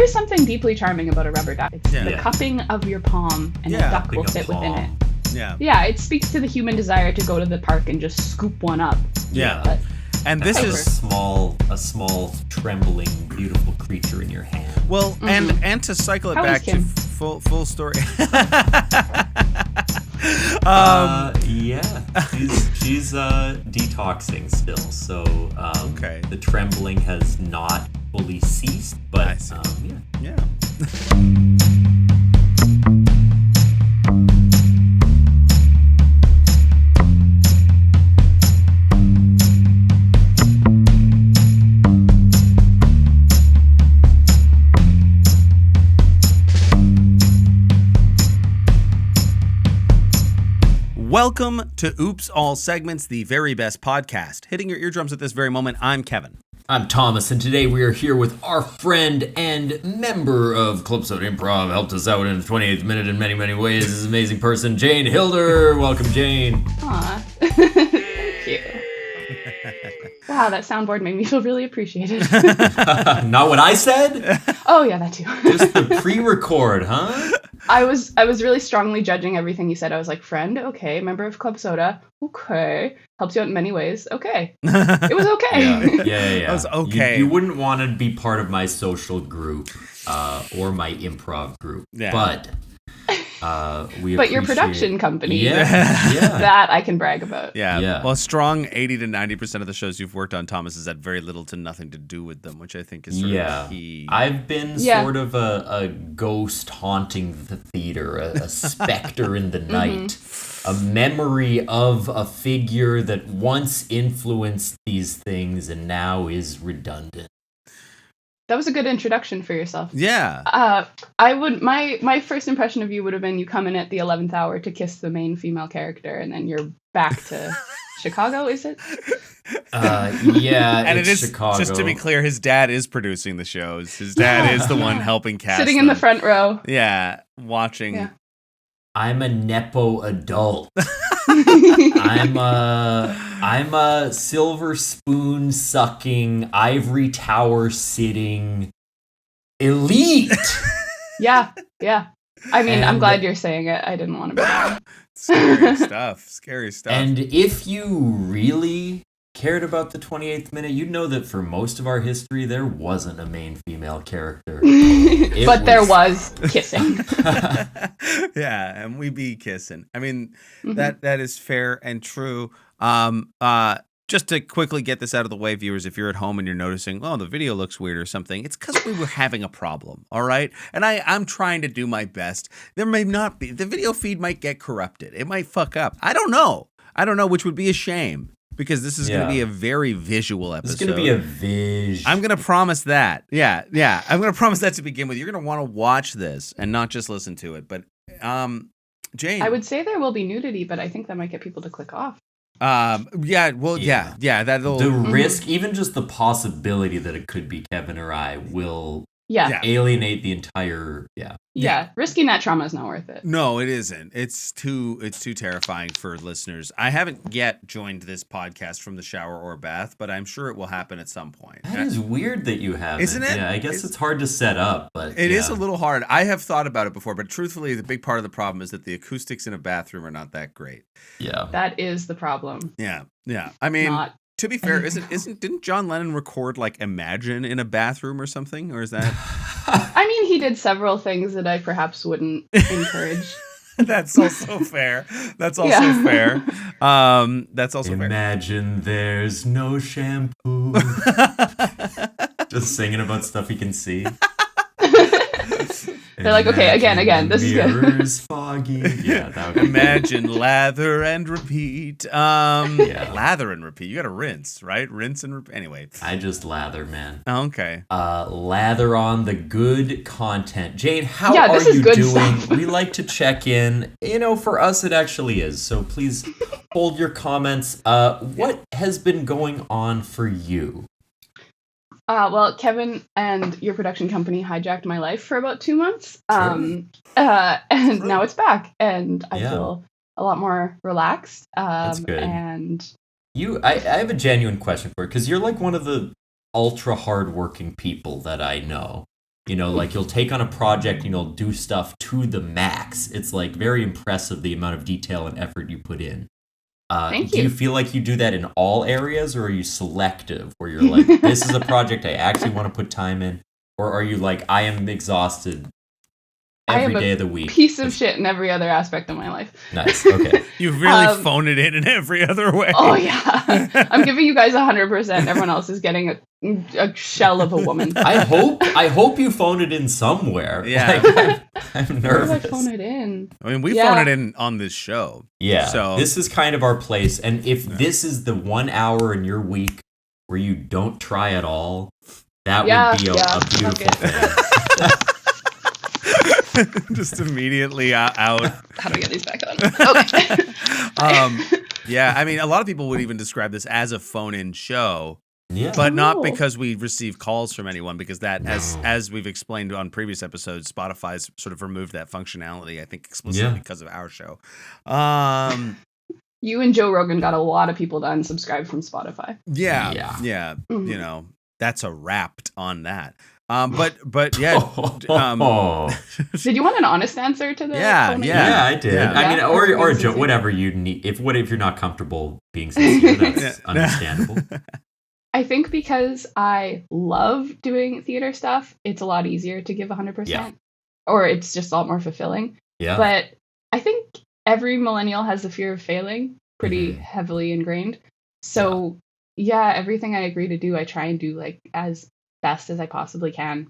is something deeply charming about a rubber duck. It's the cupping of your palm, and a duck will fit within it. Yeah, it speaks to the human desire to go to the park and just scoop one up. Yeah. But and this is a small, trembling, beautiful creature in your hand. Well, and to cycle it back to full story. She's detoxing still, so the trembling has not fully ceased, but yeah. Welcome to Oops All Segments, the very best podcast. Hitting your eardrums at this very moment, I'm Kevin. I'm Thomas, and today we are here with our friend and member of Club Soda Improv, helped us out in the 28th minute in many, many ways. This is an amazing person, Jane Hilder. Welcome, Jane. Aw, thank you. Wow, that soundboard made me feel really appreciated. Not what I said? Oh, yeah, that too. Just the pre-record, huh? I was really strongly judging everything you said. I was like, friend, okay. Member of Club Soda, okay. Helps you out in many ways, okay. It was okay. Yeah. It was okay. You wouldn't want to be part of my social group or my improv group, but but your production company, yeah, that I can brag about. Yeah. Well, a strong 80 to 90% of the shows you've worked on, Thomas, has had very little to nothing to do with them, which I think is sort of key. I've been sort of a ghost haunting the theater, a specter in the night, a memory of a figure that once influenced these things and now is redundant. That was a good introduction for yourself. Yeah. My first impression of you would have been you come in at the 11th hour to kiss the main female character, and then you're back to Chicago, is it? Yeah, and it is Chicago. Just to be clear, his dad is producing the shows. His dad is the one helping cast sitting in the front row. Yeah, watching. Yeah. I'm a Nepo adult. I'm a silver spoon sucking, ivory tower sitting elite. Yeah. I mean, I'm glad you're saying it. I didn't want to be there. Scary stuff. And if you really cared about the 28th minute, you'd know that for most of our history, there wasn't a main female character. But there was kissing. Yeah, and we be kissing. I mean, that is fair and true. Just to quickly get this out of the way, viewers, if you're at home and you're noticing, oh, the video looks weird or something, it's because we were having a problem, all right? And I'm trying to do my best. There may not be. The video feed might get corrupted. It might fuck up. I don't know, which would be a shame. Because this is going to be a very visual episode. It's going to be a vision. I'm going to promise that. Yeah. I'm going to promise that to begin with. You're going to want to watch this and not just listen to it. But, Jane. I would say there will be nudity, but I think that might get people to click off. That'll... The risk, even just the possibility that it could be Kevin or I will alienate the entire... Yeah, risking that trauma is not worth it. No, it isn't. It's too terrifying for listeners. I haven't yet joined this podcast from the shower or bath, but I'm sure it will happen at some point. That is weird that you haven't. Isn't it? Yeah, I guess it's hard to set up, but it is a little hard. I have thought about it before, but truthfully, the big part of the problem is that the acoustics in a bathroom are not that great. Yeah. That is the problem. Yeah. I mean, to be fair, didn't John Lennon record like Imagine in a bathroom or something? Or is that... I mean, he did several things that I perhaps wouldn't encourage. That's also fair. That's also fair. That's also fair. Imagine there's no shampoo. Just singing about stuff you can see. They're like, okay, again, this is good. Mirrors foggy. Yeah, that would be Imagine lather and repeat. Lather and repeat. You got to rinse, right? Rinse and repeat. Anyway. I just lather, man. Oh, okay. Lather on the good content. Jane, how are you doing? We like to check in. For us, it actually is. So please hold your comments. What has been going on for you? Well, Kevin and your production company hijacked my life for about 2 months. And now it's back. And I feel a lot more relaxed. That's good. And I have a genuine question for you, because you're like one of the ultra hardworking people that I know. Like you'll take on a project and you'll do stuff to the max. It's like very impressive the amount of detail and effort you put in. Thank you. Do you feel like you do that in all areas, or are you selective where you're like, this is a project I actually want to put time in? Or are you like, I am exhausted every day of the week? Piece of shit in every other aspect of my life. Nice. Okay. You really phone it in every other way. Oh yeah. I'm giving you guys 100%. Everyone else is getting a shell of a woman. I hope you phone it in somewhere. Yeah. Like, I'm nervous. Where do I phone it in? I mean, we phone it in on this show. Yeah. So this is kind of our place. And if this is the 1 hour in your week where you don't try at all, that would be a beautiful thing. Just immediately out. How do we get these back on? Okay. Yeah, I mean, a lot of people would even describe this as a phone-in show. Yeah. But not because we receive calls from anyone, because that, as we've explained on previous episodes, Spotify's sort of removed that functionality, I think explicitly because of our show. You and Joe Rogan got a lot of people to unsubscribe from Spotify. Yeah. Mm-hmm. You know, that's a wrapped on that. But yeah. Did you want an honest answer to the? Yeah, I did. Yeah. I mean, or Joe, whatever you need. If you're not comfortable being sincere, that's understandable. I think because I love doing theater stuff, it's a lot easier to give 100%, or it's just a lot more fulfilling. Yeah. But I think every millennial has the fear of failing pretty heavily ingrained. So everything I agree to do, I try and do like as best as I possibly can.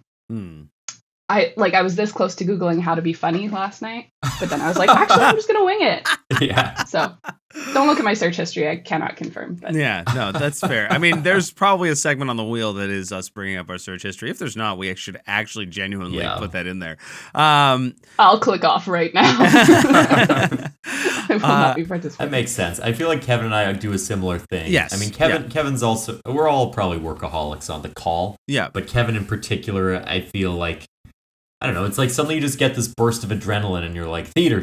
I was this close to Googling how to be funny last night, but then I was like, actually, I'm just gonna wing it. Yeah. So don't look at my search history. I cannot confirm. But. Yeah, no, that's fair. I mean, there's probably a segment on the wheel that is us bringing up our search history. If there's not, we should actually genuinely put that in there. I'll click off right now. I will not be participating. That makes sense. I feel like Kevin and I do a similar thing. Yes. I mean, Kevin's also, we're all probably workaholics on the call. Yeah. But Kevin in particular, I feel like, I don't know, it's like suddenly you just get this burst of adrenaline and you're like, theater.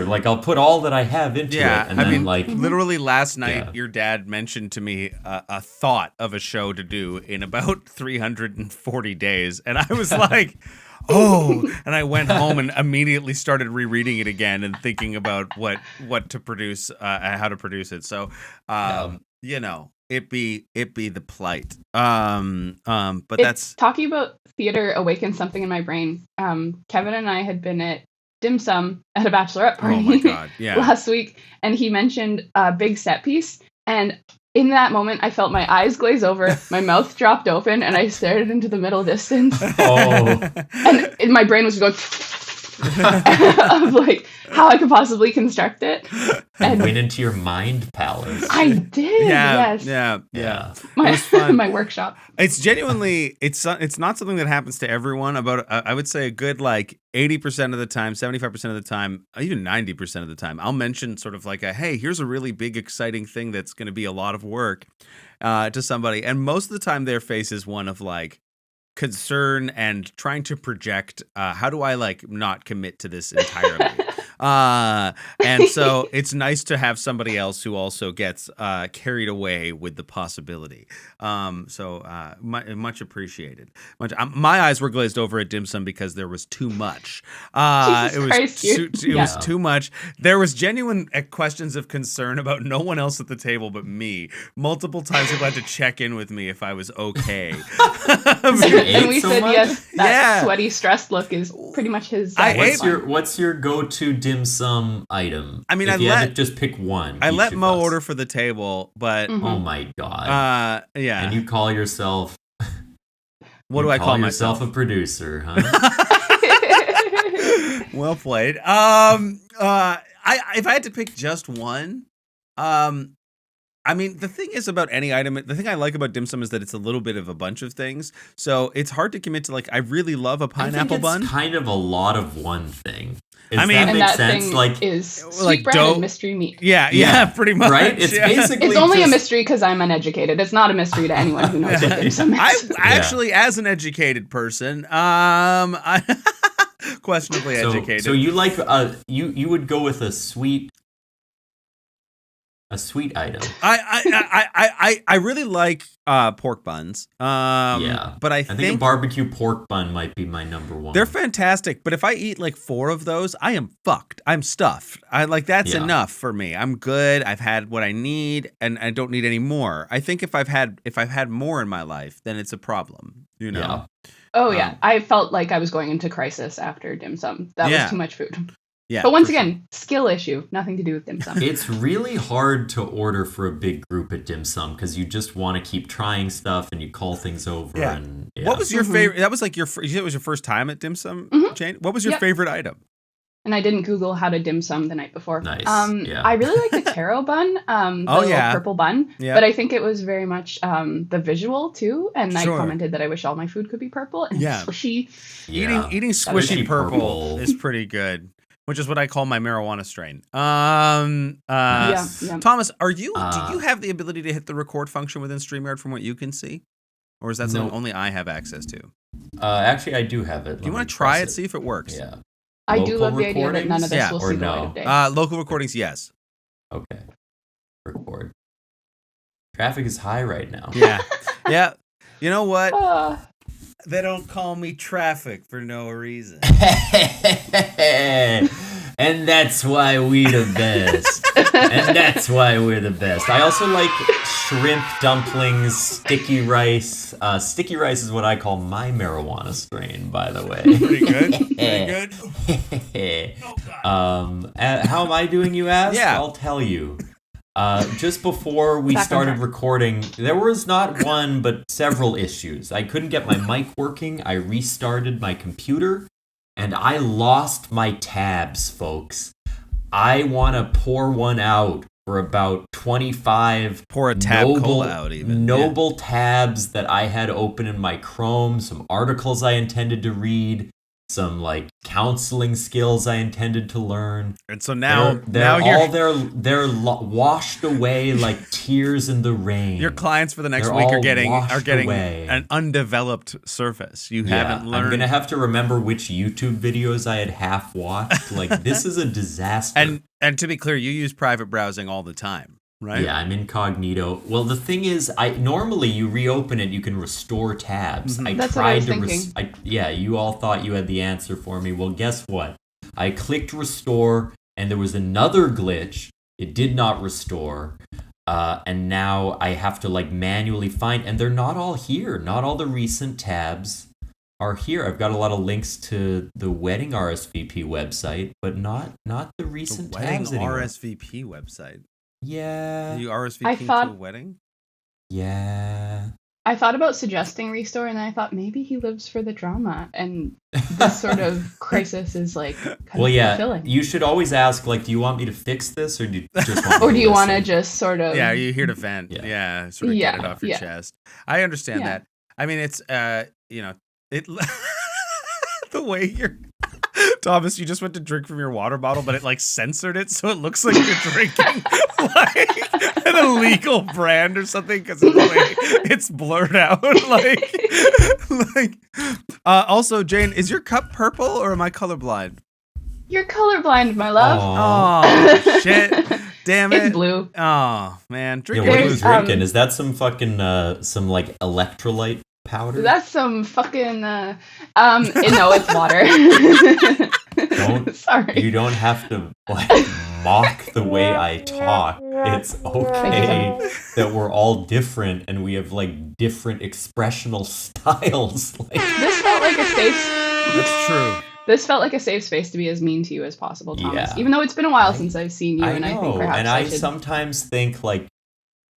Like, I'll put all that I have into it. And I then, mean, like, literally last night, your dad mentioned to me a thought of a show to do in about 340 days. And I was like, and I went home and immediately started rereading it again and thinking about what to produce, how to produce it. So, you know, it be the plight. But that's talking about theater awakens something in my brain. Kevin and I had been at dim sum at a bachelorette party oh my God, yeah. last week, and he mentioned a big set piece, and in that moment I felt my eyes glaze over, my mouth dropped open, and I stared into the middle distance. And my brain was going of like how I could possibly construct it. And went into your mind palace. I did. Yes. Yeah. My workshop. It's genuinely, it's not something that happens to everyone. About I would say a good like 80% of the time, 75% of the time, even 90% of the time, I'll mention sort of like hey, here's a really big exciting thing that's going to be a lot of work to somebody, and most of the time their face is one of like concern and trying to project how do I like not commit to this entirely. And so it's nice to have somebody else who also gets carried away with the possibility. So much appreciated. My eyes were glazed over at dim sum because there was too much. It was too much. There was genuine questions of concern about no one else at the table but me. Multiple times people had to check in with me if I was okay. And we said yes. That sweaty, stressed look is pretty much his. What's your go-to dim sum item? I mean, if you had to just pick one. I let Mo order for the table, but oh my God, yeah. And you call yourself? What do I call myself? A producer, huh? Well played. If I had to pick just one, I mean, the thing is about any item, the thing I like about dim sum is that it's a little bit of a bunch of things. So it's hard to commit to, like, I really love a pineapple bun. It's kind of a lot of one thing. I mean, that makes sense? Thing like, is sweet bread and mystery meat. Yeah, pretty much. Right? It's basically it's only a mystery because I'm uneducated. It's not a mystery to anyone who knows what dim sum is. I actually, as an educated person, questionably educated. So you like, you would go with a sweet a sweet item. I really like pork buns. Yeah, but I think a barbecue pork bun might be my number one. They're fantastic, but if I eat like 4 of those, I am fucked. I'm stuffed. That's enough for me. I'm good. I've had what I need, and I don't need any more. I think if I've had more in my life, then it's a problem. You know. Yeah. Oh yeah, I felt like I was going into crisis after dim sum. That was too much food. Yeah, but once again, skill issue, nothing to do with dim sum. It's really hard to order for a big group at dim sum because you just want to keep trying stuff and you call things over. Yeah. And What was your favorite? That was like you said it was your first time at dim sum, Jane? What was your favorite item? And I didn't Google how to dim sum the night before. Nice. I really like the taro bun, the little purple bun. Yeah. But I think it was very much the visual too. And I commented that I wish all my food could be purple and squishy. Yeah. Eating squishy purple is pretty good. Which is what I call my marijuana strain. Thomas, do you have the ability to hit the record function within StreamYard from what you can see? Or is that something only I have access to? Actually, I do have it. Do you want to try it, see if it works? Yeah. I do love the idea that none of this will see the light of day. Local recordings, yes. Okay. Record. Traffic is high right now. Yeah. Yeah. You know what? They don't call me traffic for no reason. And that's why we the best. And that's why we're the best. I also like shrimp dumplings, sticky rice. Sticky rice is what I call my marijuana strain, by the way. Pretty good. Pretty good. How am I doing, you ask? Yeah. I'll tell you. Just before we started recording, there was not one but several issues. I couldn't get my mic working. I restarted my computer, and I lost my tabs, folks. I want to pour one out for about 25 pour a tab cola out even. Noble tabs that I had open in my Chrome, some articles I intended to read, some like counseling skills I intended to learn. And so now they're washed away like tears in the rain. Your clients for the next week are getting an undeveloped surface. You haven't learned. I'm gonna have to remember which YouTube videos I had half watched. Like this is a disaster. And to be clear, you use private browsing all the time. Right? Yeah, I'm incognito. Well, the thing is, normally you reopen it, you can restore tabs. Mm-hmm. That's what I was thinking. You all thought you had the answer for me. Well, guess what? I clicked restore, and there was another glitch. It did not restore, and now I have to like manually find. And they're not all here. Not all the recent tabs are here. I've got a lot of links to the wedding RSVP website, but not the recent tabs anymore. RSVP website. Yeah. Are you RSVPing to a wedding? Yeah. I thought about suggesting restore, and then I thought maybe he lives for the drama, and this sort of crisis is like kind of fulfilling. You should always ask, like, do you want me to fix this, or do you just want or do you want to just sort of? Yeah, are you here to vent? Yeah, sort of get it off your chest. I understand that. I mean, it's it the way you're. Thomas, you just went to drink from your water bottle, but it like censored it, so it looks like you're drinking like an illegal brand or something because it's blurred out. Also, Jane, is your cup purple or am I colorblind? You're colorblind, my love. Oh shit! Damn it! It's blue. Oh man, drink. What are you drinking? Is that some fucking some like electrolyte powder? That's some fucking no, it's water. Sorry. You don't have to like mock the way I talk. It's okay that we're all different and we have like different expressional styles. This felt like a safe. That's true. This felt like a safe space to be as mean to you as possible, Thomas. Yeah. Even though it's been a while since I've seen you, and I think perhaps I sometimes think like,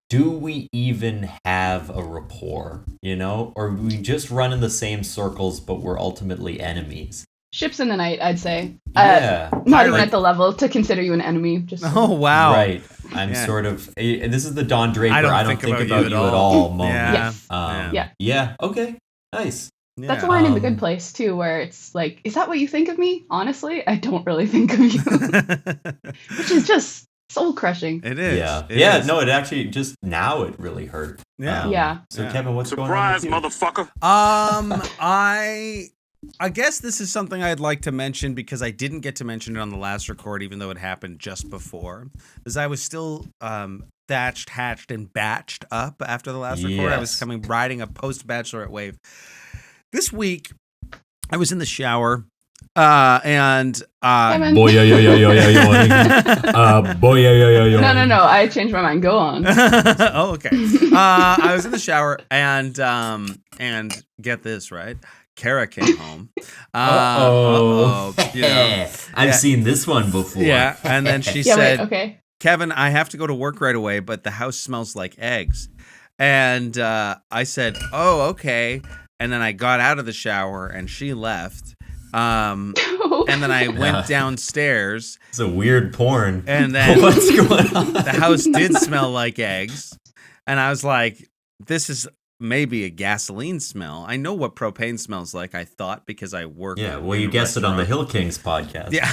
do we even have a rapport, or we just run in the same circles, but we're ultimately enemies? Ships in the night, I'd say. Yeah. Not even at the level to consider you an enemy. Just oh, wow. Right. I'm sort of, this is the Don Draper, I don't think about you at all moment. Yeah. Yeah. Okay. Nice. Yeah. That's a line in The Good Place, too, where it's like, is that what you think of me? Honestly, I don't really think of you. Which is just soul crushing. It is. Yeah. It is. No, it actually just now it really hurt. Yeah. So Kevin, what's going on with you? Surprise, motherfucker. I guess this is something I'd like to mention because I didn't get to mention it on the last record, even though it happened just before. Because I was still thatched, hatched, and batched up after the last record. I was riding a post-Bachelorette wave. This week, I was in the shower. And boy, No. I changed my mind. Go on. Oh, okay. I was in the shower and get this, right? Kara came home. You know, I've seen this one before. Yeah, and then she said, okay. Kevin, I have to go to work right away, but the house smells like eggs. And I said, oh, okay. And then I got out of the shower and she left. And then I went downstairs. It's a weird porn. And then what's going on? The house did smell like eggs. And I was like, this is maybe a gasoline smell. I know what propane smells like, I thought, because I work. Yeah, well, you guessed it on the Hill Kings podcast. Yeah,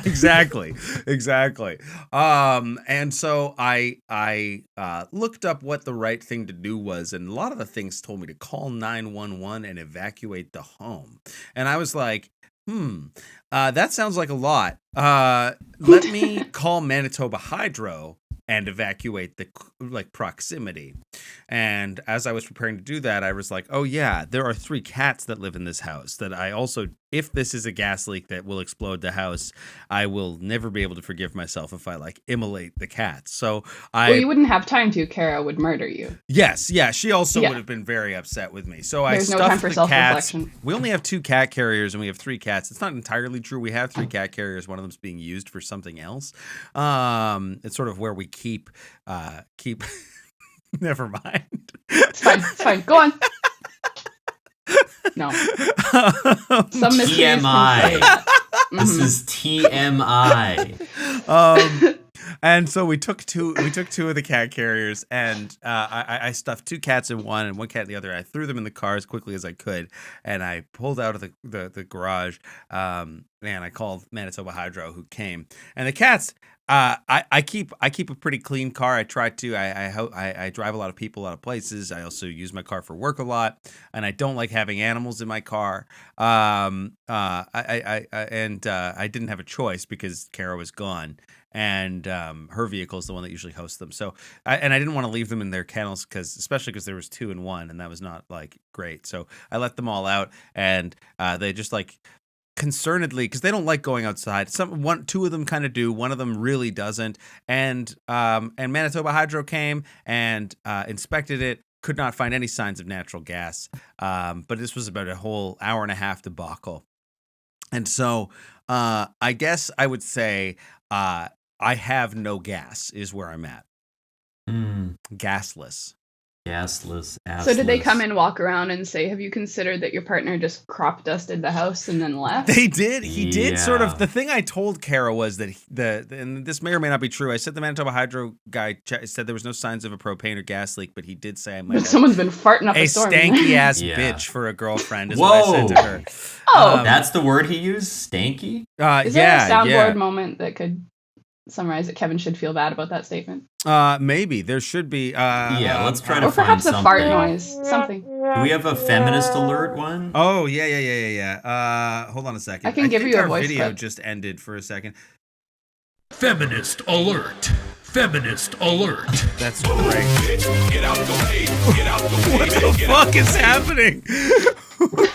exactly. And so I looked up what the right thing to do was, and a lot of the things told me to call 911 and evacuate the home. And I was like, that sounds like a lot. Let me call Manitoba Hydro and evacuate the proximity. And as I was preparing to do that, I was like, oh yeah, there are 3 cats that live in this house that I also, if this is a gas leak that will explode the house, I will never be able to forgive myself if I immolate the cats. So well, you wouldn't have time to. Kara would murder you. Yes, yeah, she also would have been very upset with me. So there's I no time stuffed for the self-reflection. cats. We only have 2 cat carriers and we have 3 cats. It's not entirely true. We have 3 cat carriers. One of them's being used for something else. It's sort of where we keep never mind. It's fine. Go on. No. Some TMI. This is TMI. And so we took 2 of the cat carriers, and I stuffed 2 cats in one and 1 cat in the other. I threw them in the car as quickly as I could, and I pulled out of the garage, and I called Manitoba Hydro, who came. And the cats, I keep a pretty clean car. I try to. I drive a lot of people, a lot of places. I also use my car for work a lot, and I don't like having animals in my car. I didn't have a choice because Kara was gone, and her vehicle is the one that usually hosts them. So I didn't want to leave them in their kennels especially because there was 2 in 1, and that was not great. So I let them all out, and they just concernedly, because they don't like going outside. 2 of them kind of do. One of them really doesn't. And Manitoba Hydro came and inspected it. Could not find any signs of natural gas. But this was about a whole hour and a half debacle. And so I guess I would say I have no gas is where I'm at. Gasless. Gasless, assless. So did they come and walk around and say, have you considered that your partner just crop dusted the house and then left? They did. He did sort of. The thing I told Kara was that and this may or may not be true. I said the Manitoba Hydro guy said there was no signs of a propane or gas leak, but he did say I might have someone's been farting up a storm. stanky ass bitch for a girlfriend is what I said to her. Oh, that's the word he used? Stanky? Is there a soundboard moment that could summarize it? Kevin should feel bad about that statement. Maybe there should be. Let's try to or find perhaps something. a fart noise, something. Do we have a feminist alert one? Oh yeah. Hold on a second. I think you a voice video clip. just ended for a second. Feminist alert. Feminist alert. That's great. What the fuck is happening?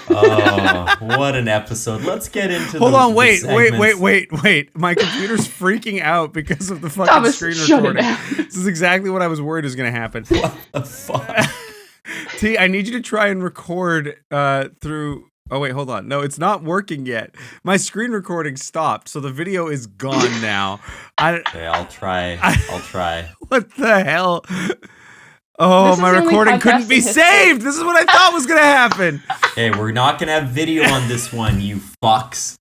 Oh, what an episode. Let's get into Hold on, wait. segments. My computer's freaking out because of the fucking screen recording. This is exactly what I was worried was going to happen. What the fuck? T, I need you to try and record through... Oh, wait, hold on. No, it's not working yet. My screen recording stopped, so the video is gone now. Okay, I'll try. What the hell? Oh, my recording couldn't be saved. This is what I thought was going to happen. Hey, we're not going to have video on this one, you fucks.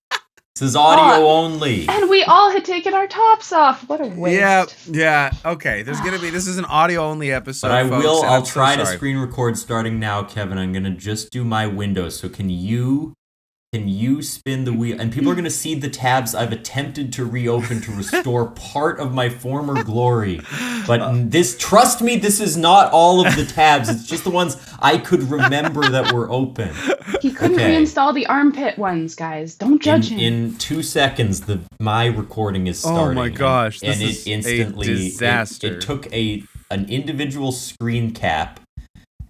This is audio only. And we all had taken our tops off. What a waste. Yeah. Okay, this is an audio only episode, But folks, I'll try to screen record starting now, Kevin. I'm going to just do my window. So can you Can you spin the wheel? And people are going to see the tabs I've attempted to reopen to restore part of my former glory. But trust me, this is not all of the tabs. It's just the ones I could remember that were open. He couldn't reinstall the armpit ones, guys. Don't judge him. In 2 seconds, my recording is starting. Oh my gosh, and this it is instantly, a disaster. It took an individual screen cap,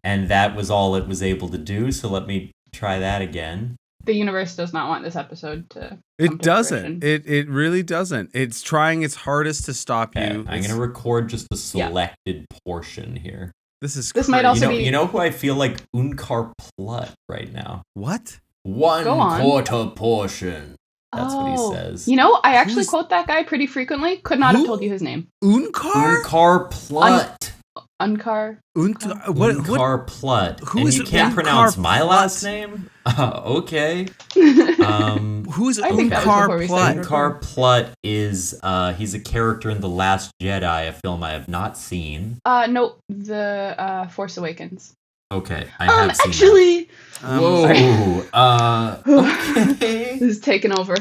and that was all it was able to do. So let me try that again. The universe does not want this episode to. It doesn't. It really doesn't. It's trying its hardest to stop you. I'm going to record just a selected portion here. This might also be. You know who I feel like Unkar Plut right now? What? 1/4 portion. That's what he says. You know, I actually quote that guy pretty frequently. Could not have told you his name. Unkar Plut. Unkar. Unkar Plut. Who and is you can't pronounce my last name? Okay. Who's Unkar Plut? Unkar Plut is he's a character in The Last Jedi, a film I have not seen. No, The Force Awakens. Okay, I have seen actually. Whoa. Okay. This is taking over.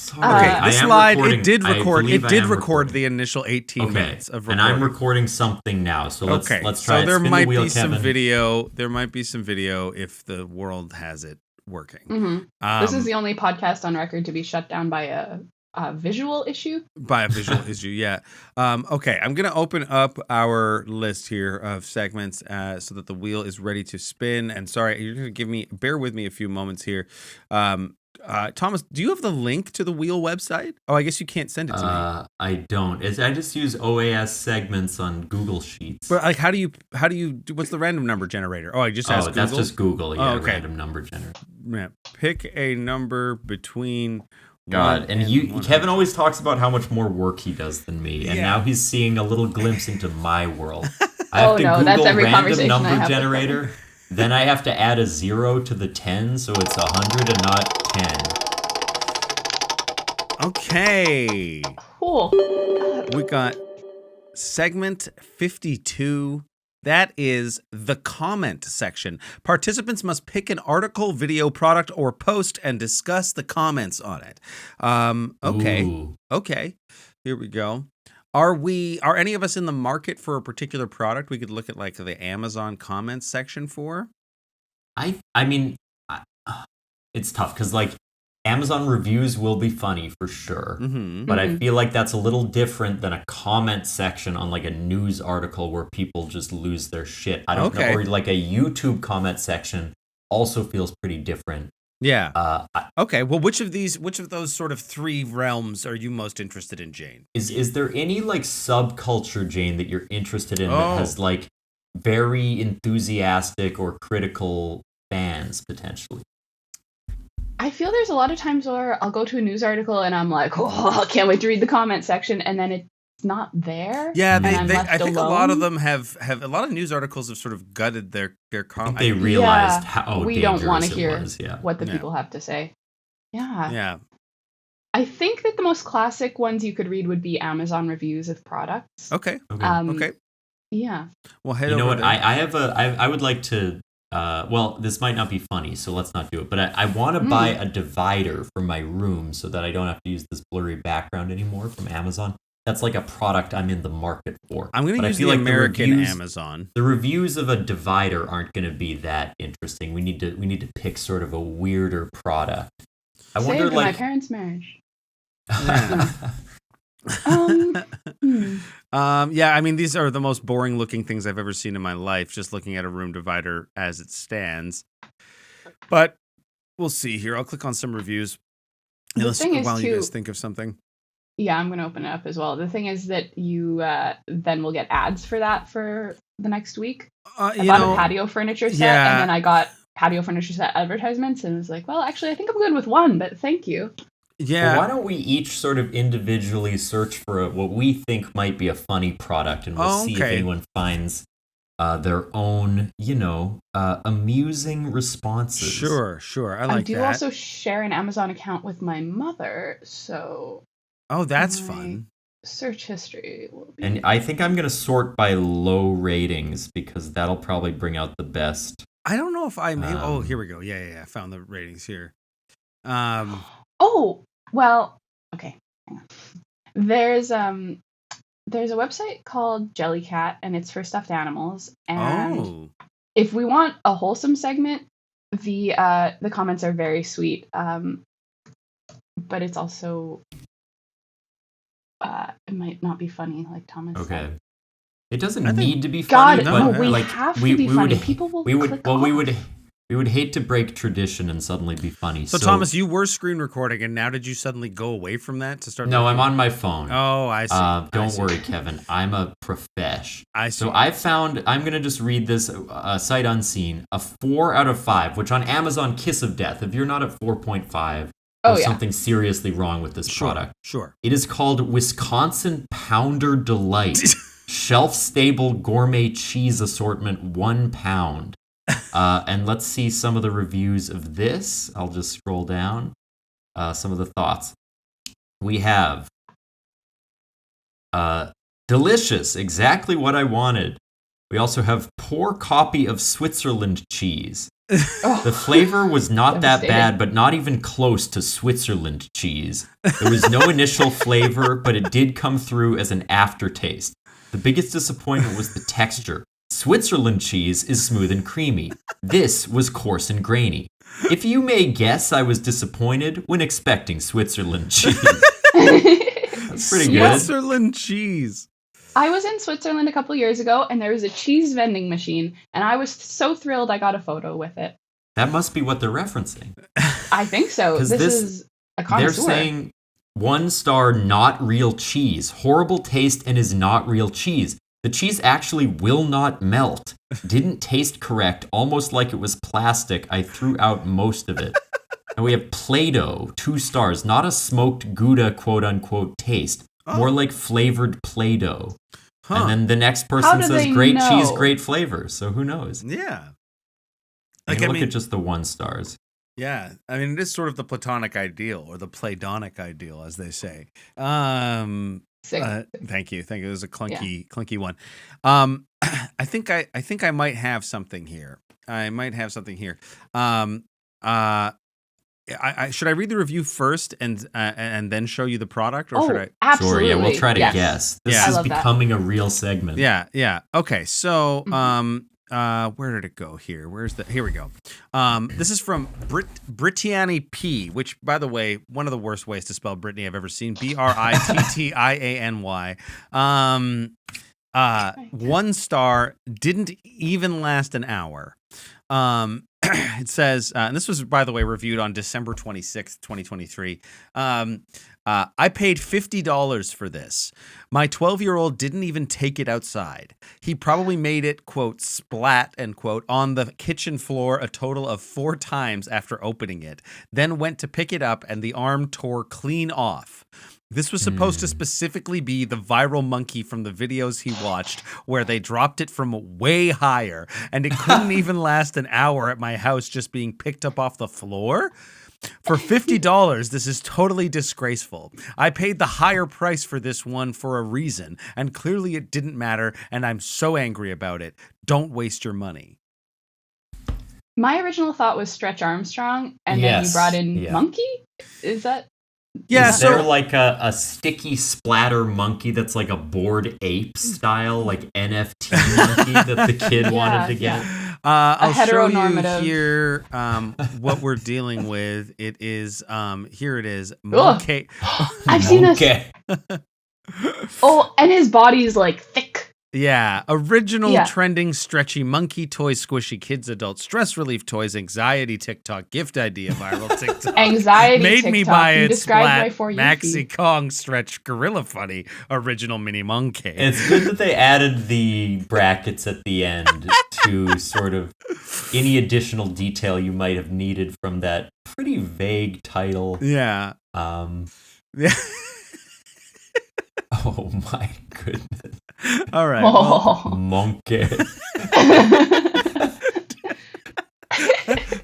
Okay, the slide, it did record the initial 18 minutes of recording. And I'm recording something now, so let's try so there spin might the wheel, be some Kevin. video. There might be some video if the world has it working. Mm-hmm. This is the only podcast on record to be shut down by a visual issue. By a visual issue, yeah. Okay, I'm going to open up our list here of segments so that the wheel is ready to spin. And sorry, you're going to bear with me a few moments here. Thomas, do you have the link to the wheel website? Oh, I guess you can't send it to me. I don't. I just use OAS segments on Google Sheets. But like, how do you do? What's the random number generator? Oh, I just asked Google. That's just Google. Yeah, okay. Random number generator. Yeah. Pick a number between. God, and Kevin always talks about how much more work he does than me, and now he's seeing a little glimpse into my world. I have to Google that's every random number I have generator. Then I have to add a 0 to the 10, so it's 100 and not 10. Okay. Cool. We got segment 52. That is the comment section. Participants must pick an article, video, product, or post and discuss the comments on it. Okay. Ooh. Okay. Here we go. Are any of us in the market for a particular product we could look at like the Amazon comments section for? I mean, it's tough because like Amazon reviews will be funny for sure, but I feel like that's a little different than a comment section on like a news article where people just lose their shit. I don't know, or like a YouTube comment section also feels pretty different. Yeah. Okay. Well, which of those sort of three realms are you most interested in, Jane? Is there any like subculture, Jane, that you're interested in that has like very enthusiastic or critical fans potentially? I feel there's a lot of times where I'll go to a news article and I'm like, oh, I can't wait to read the comment section, and then it's not there. Yeah, I think alone. A lot of them have a lot of news articles have sort of gutted their comments. They realized how we don't want to hear was, what the people have to say. Yeah. Yeah. I think that the most classic ones you could read would be Amazon reviews of products. Okay. Okay. Yeah. Well, head you know over what? there. I would like to. Well, this might not be funny, so let's not do it. But I want to buy a divider for my room so that I don't have to use this blurry background anymore from Amazon. That's like a product I'm in the market for. I'm going to use the American Amazon. The reviews of a divider aren't going to be that interesting. We need to pick sort of a weirder product. I wonder, like my parents' marriage. Yeah, I mean, these are the most boring looking things I've ever seen in my life, just looking at a room divider as it stands. But we'll see here. I'll click on some reviews. The thing is, while you guys think of something. Yeah, I'm going to open it up as well. The thing is that you then will get ads for that for the next week. I bought a patio furniture set, and then I got patio furniture set advertisements, and was like, well, actually, I think I'm good with one, but thank you. Yeah. Well, why don't we each sort of individually search for what we think might be a funny product, and we'll see if anyone finds their own, amusing responses. Sure. I like that. I do also share an Amazon account with my mother, so... Oh, that's fun. Search history will be... And I think I'm going to sort by low ratings, because that'll probably bring out the best. I don't know if I may... here we go. Yeah. I found the ratings here. Oh, well, okay. Hang on. There's a website called Jellycat, and it's for stuffed animals. And if we want a wholesome segment, the comments are very sweet. But it's also it might not be funny, like Thomas said. It doesn't need to be funny, but we have to be funny. People will click off. We would hate to break tradition and suddenly be funny. So Thomas, you were screen recording, and now did you suddenly go away from that to start? No, I'm on my phone. Oh, I see. Don't worry, Kevin. I'm a profesh. I see. So I'm going to just read this sight unseen. A 4 out of 5, which on Amazon, kiss of death. If you're not at 4.5, there's something seriously wrong with this product. Sure. It is called Wisconsin Pounder Delight. Shelf-stable gourmet cheese assortment, 1 pound. And let's see some of the reviews of this. I'll just scroll down. Some of the thoughts. We have delicious, exactly what I wanted. We also have poor copy of Switzerland cheese. The flavor was not that bad, but not even close to Switzerland cheese. There was no initial flavor, but it did come through as an aftertaste. The biggest disappointment was the texture. Switzerland cheese is smooth and creamy. This was coarse and grainy. If you may guess, I was disappointed when expecting Switzerland cheese. That's pretty good. Switzerland cheese. I was in Switzerland a couple years ago, and there was a cheese vending machine, and I was so thrilled I got a photo with it. That must be what they're referencing. I think so. This is a connoisseur. They're saying 1 star, not real cheese. Horrible taste and is not real cheese. The cheese actually will not melt. Didn't taste correct, almost like it was plastic. I threw out most of it. And we have Play-Doh, 2 stars. Not a smoked Gouda, quote-unquote, taste. More like flavored Play-Doh. And then the next person says, great cheese, great flavor. So who knows? Yeah. Look at just the 1 stars. Yeah. I mean, it is sort of the platonic ideal, or the Playdonic ideal, as they say. Thank you. It was a clunky one. I think I might have something here. Should I read the review first and then show you the product, or should I? Absolutely. Sure. Yeah, we'll try to guess. This is becoming a real segment. Yeah. Okay. So, where did it go here? Here we go. This is from Brittany P, which, by the way, one of the worst ways to spell Brittany I've ever seen. Brittiany. 1 star, didn't even last an hour. It says, and this was, by the way, reviewed on December 26th, 2023. I paid $50 for this. My 12-year-old didn't even take it outside. He probably made it, quote, splat, end quote, on the kitchen floor a total of 4 times after opening it, then went to pick it up and the arm tore clean off. This was supposed to specifically be the viral monkey from the videos he watched, where they dropped it from way higher, and it couldn't even last an hour at my house just being picked up off the floor. For $50, this is totally disgraceful. I paid the higher price for this one for a reason, and clearly it didn't matter, and I'm so angry about it. Don't waste your money. My original thought was Stretch Armstrong, and then you brought in Monkey? Is that... Yeah, is there like a sticky splatter monkey that's like a Bored Ape style, like NFT monkey that the kid wanted to get? I'll show you here what we're dealing with. It is, here it is. Monkey. I've seen this. Oh, and his body's like thick. Yeah, original trending stretchy monkey toy squishy kids adult stress relief toys anxiety TikTok gift idea viral TikTok anxiety made TikTok. Me buy it splat Maxi Kong stretch gorilla funny original mini monkey. It's good that they added the brackets at the end to sort of any additional detail you might have needed from that pretty vague title. Yeah. Yeah. Oh my goodness. All right. Monkey.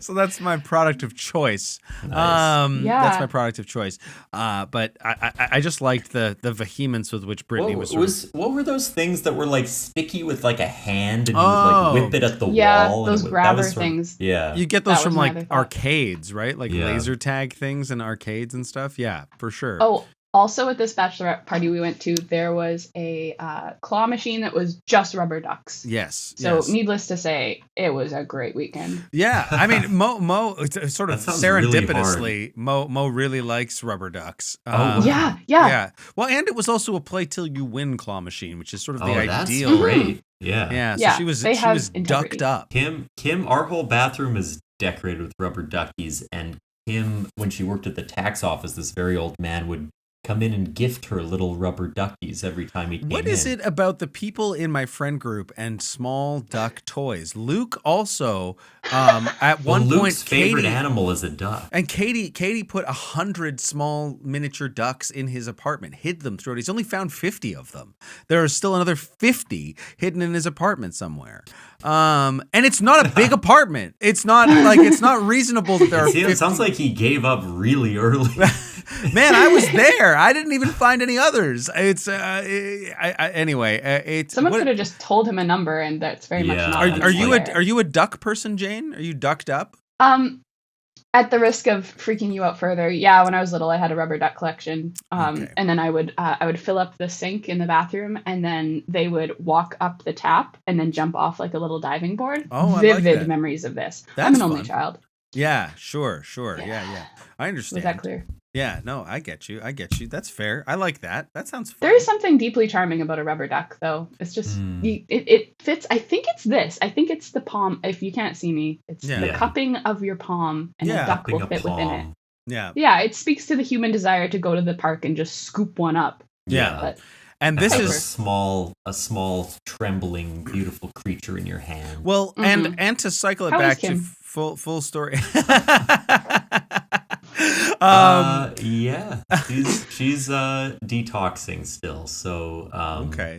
So that's my product of choice. Nice. That's my product of choice. But I just liked the vehemence with which Brittany What were those things that were like sticky with like a hand and you would like whip it at the wall? Those and grabber things. Yeah. You get those from like arcades, right? Like laser tag things in arcades and stuff. Yeah, for sure. Oh, also at this bachelorette party we went to, there was a claw machine that was just rubber ducks. Yes. So needless to say, it was a great weekend. Yeah, I mean, Mo sort of serendipitously, really Mo really likes rubber ducks. Yeah. Well, and it was also a play till you win claw machine, which is sort of the ideal. That's great. Yeah. Yeah. So she was ducked up. Kim, our whole bathroom is decorated with rubber duckies, and Kim, when she worked at the tax office, this very old man would come in and gift her little rubber duckies every time he came in. What is it about the people in my friend group and small duck toys? Luke also, at one Luke's point, favorite animal is a duck. And Katie put 100 small miniature ducks in his apartment, hid them throughout. He's only found 50 of them. There are still another 50 hidden in his apartment somewhere. And it's not a big apartment. It's not reasonable that there are 50. It sounds like he gave up really early. Man, I was there. I didn't even find any others. It's anyway. Someone could have just told him a number, and that's very much not. Are you a duck person, Jane? Are you ducked up? At the risk of freaking you out further, yeah. When I was little, I had a rubber duck collection, and then I would fill up the sink in the bathroom, and then they would walk up the tap and then jump off like a little diving board. Oh, Vivid memories of this. I'm an only child. Yeah, sure. Yeah. I understand. Was that clear? Yeah, no, I get you. That's fair. I like that. That sounds fun. There is something deeply charming about a rubber duck, though. It's just, it fits. I think it's this. I think it's the palm. If you can't see me, it's the cupping of your palm, and a duck will fit within it. Yeah. Yeah, it speaks to the human desire to go to the park and just scoop one up. Yeah. But and this is a small, trembling, beautiful creature in your hand. Well, and to cycle it back to full story. She's detoxing still, so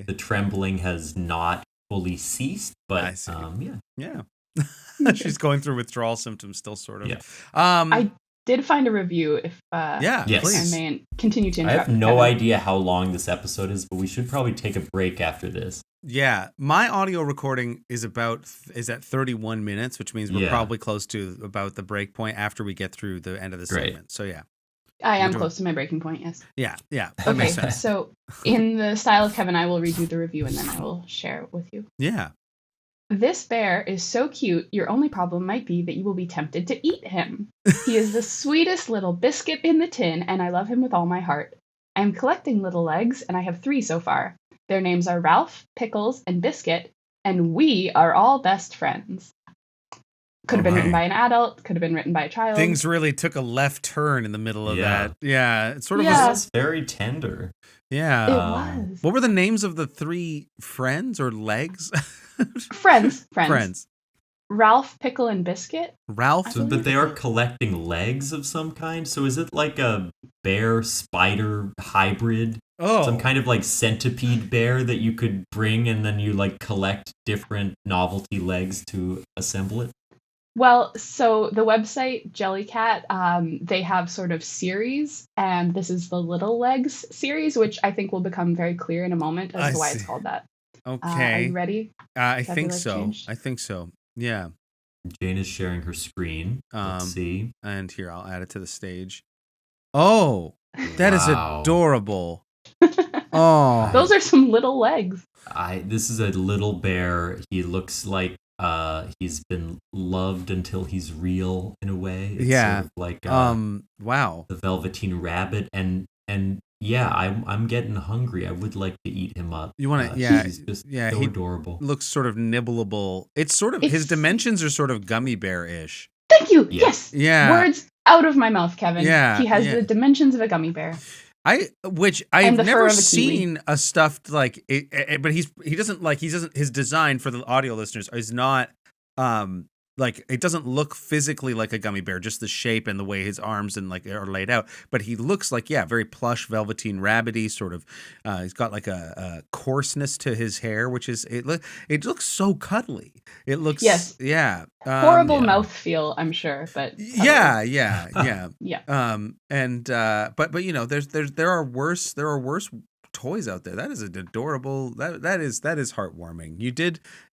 the trembling has not fully ceased, but I see. She's going through withdrawal symptoms still, sort of. Yeah. I did find a review. If please. I may continue to interrupt. I have no idea how long this episode is, but we should probably take a break after this. Yeah, my audio recording is at 31 minutes, which means we're probably close to about the break point after we get through the end of the segment. So yeah. I am close to my breaking point, yes. Yeah. That makes sense. So in the style of Kevin, I will read you the review and then I will share it with you. Yeah. This bear is so cute, your only problem might be that you will be tempted to eat him. He is the sweetest little biscuit in the tin, and I love him with all my heart. I am collecting little legs, and I have 3 so far. Their names are Ralph, Pickles, and Biscuit, and we are all best friends. Could have been written by an adult, could have been written by a child. Things really took a left turn in the middle of that. Yeah, it sort of was very tender. Yeah. It was. What were the names of the 3 friends or legs? Friends. Ralph, Pickle, and Biscuit. Ralph? But they are collecting legs of some kind, so is it like a bear-spider hybrid? Oh. Some kind of like centipede bear that you could bring and then you like collect different novelty legs to assemble it? Well, so the website Jellycat, they have sort of series, and this is the Little Legs series, which I think will become very clear in a moment as to why it's called that. Okay. Are you ready? I think so. Yeah. Jane is sharing her screen. Let's see. And here, I'll add it to the stage. Oh, that is adorable. Oh, those are some little legs. This is a little bear. He looks like he's been loved until he's real in a way. It's sort of like wow, the Velveteen Rabbit, and yeah, I'm getting hungry. I would like to eat him up. You want to? He's just so adorable. Looks sort of nibbleable. It's sort of his dimensions are sort of gummy bear-ish. Thank you. Yes. Yeah. Words out of my mouth, Kevin. Yeah. He has the dimensions of a gummy bear. I've never seen a stuffed like it, but he doesn't his design for the audio listeners is not like it doesn't look physically like a gummy bear, just the shape and the way his arms and like are laid out. But he looks like, very plush, velveteen, rabbity sort of. He's got like a coarseness to his hair, which is it looks so cuddly. It looks horrible mouthfeel, I'm sure, but yeah. There are worse toys out there. That is an adorable. That is heartwarming.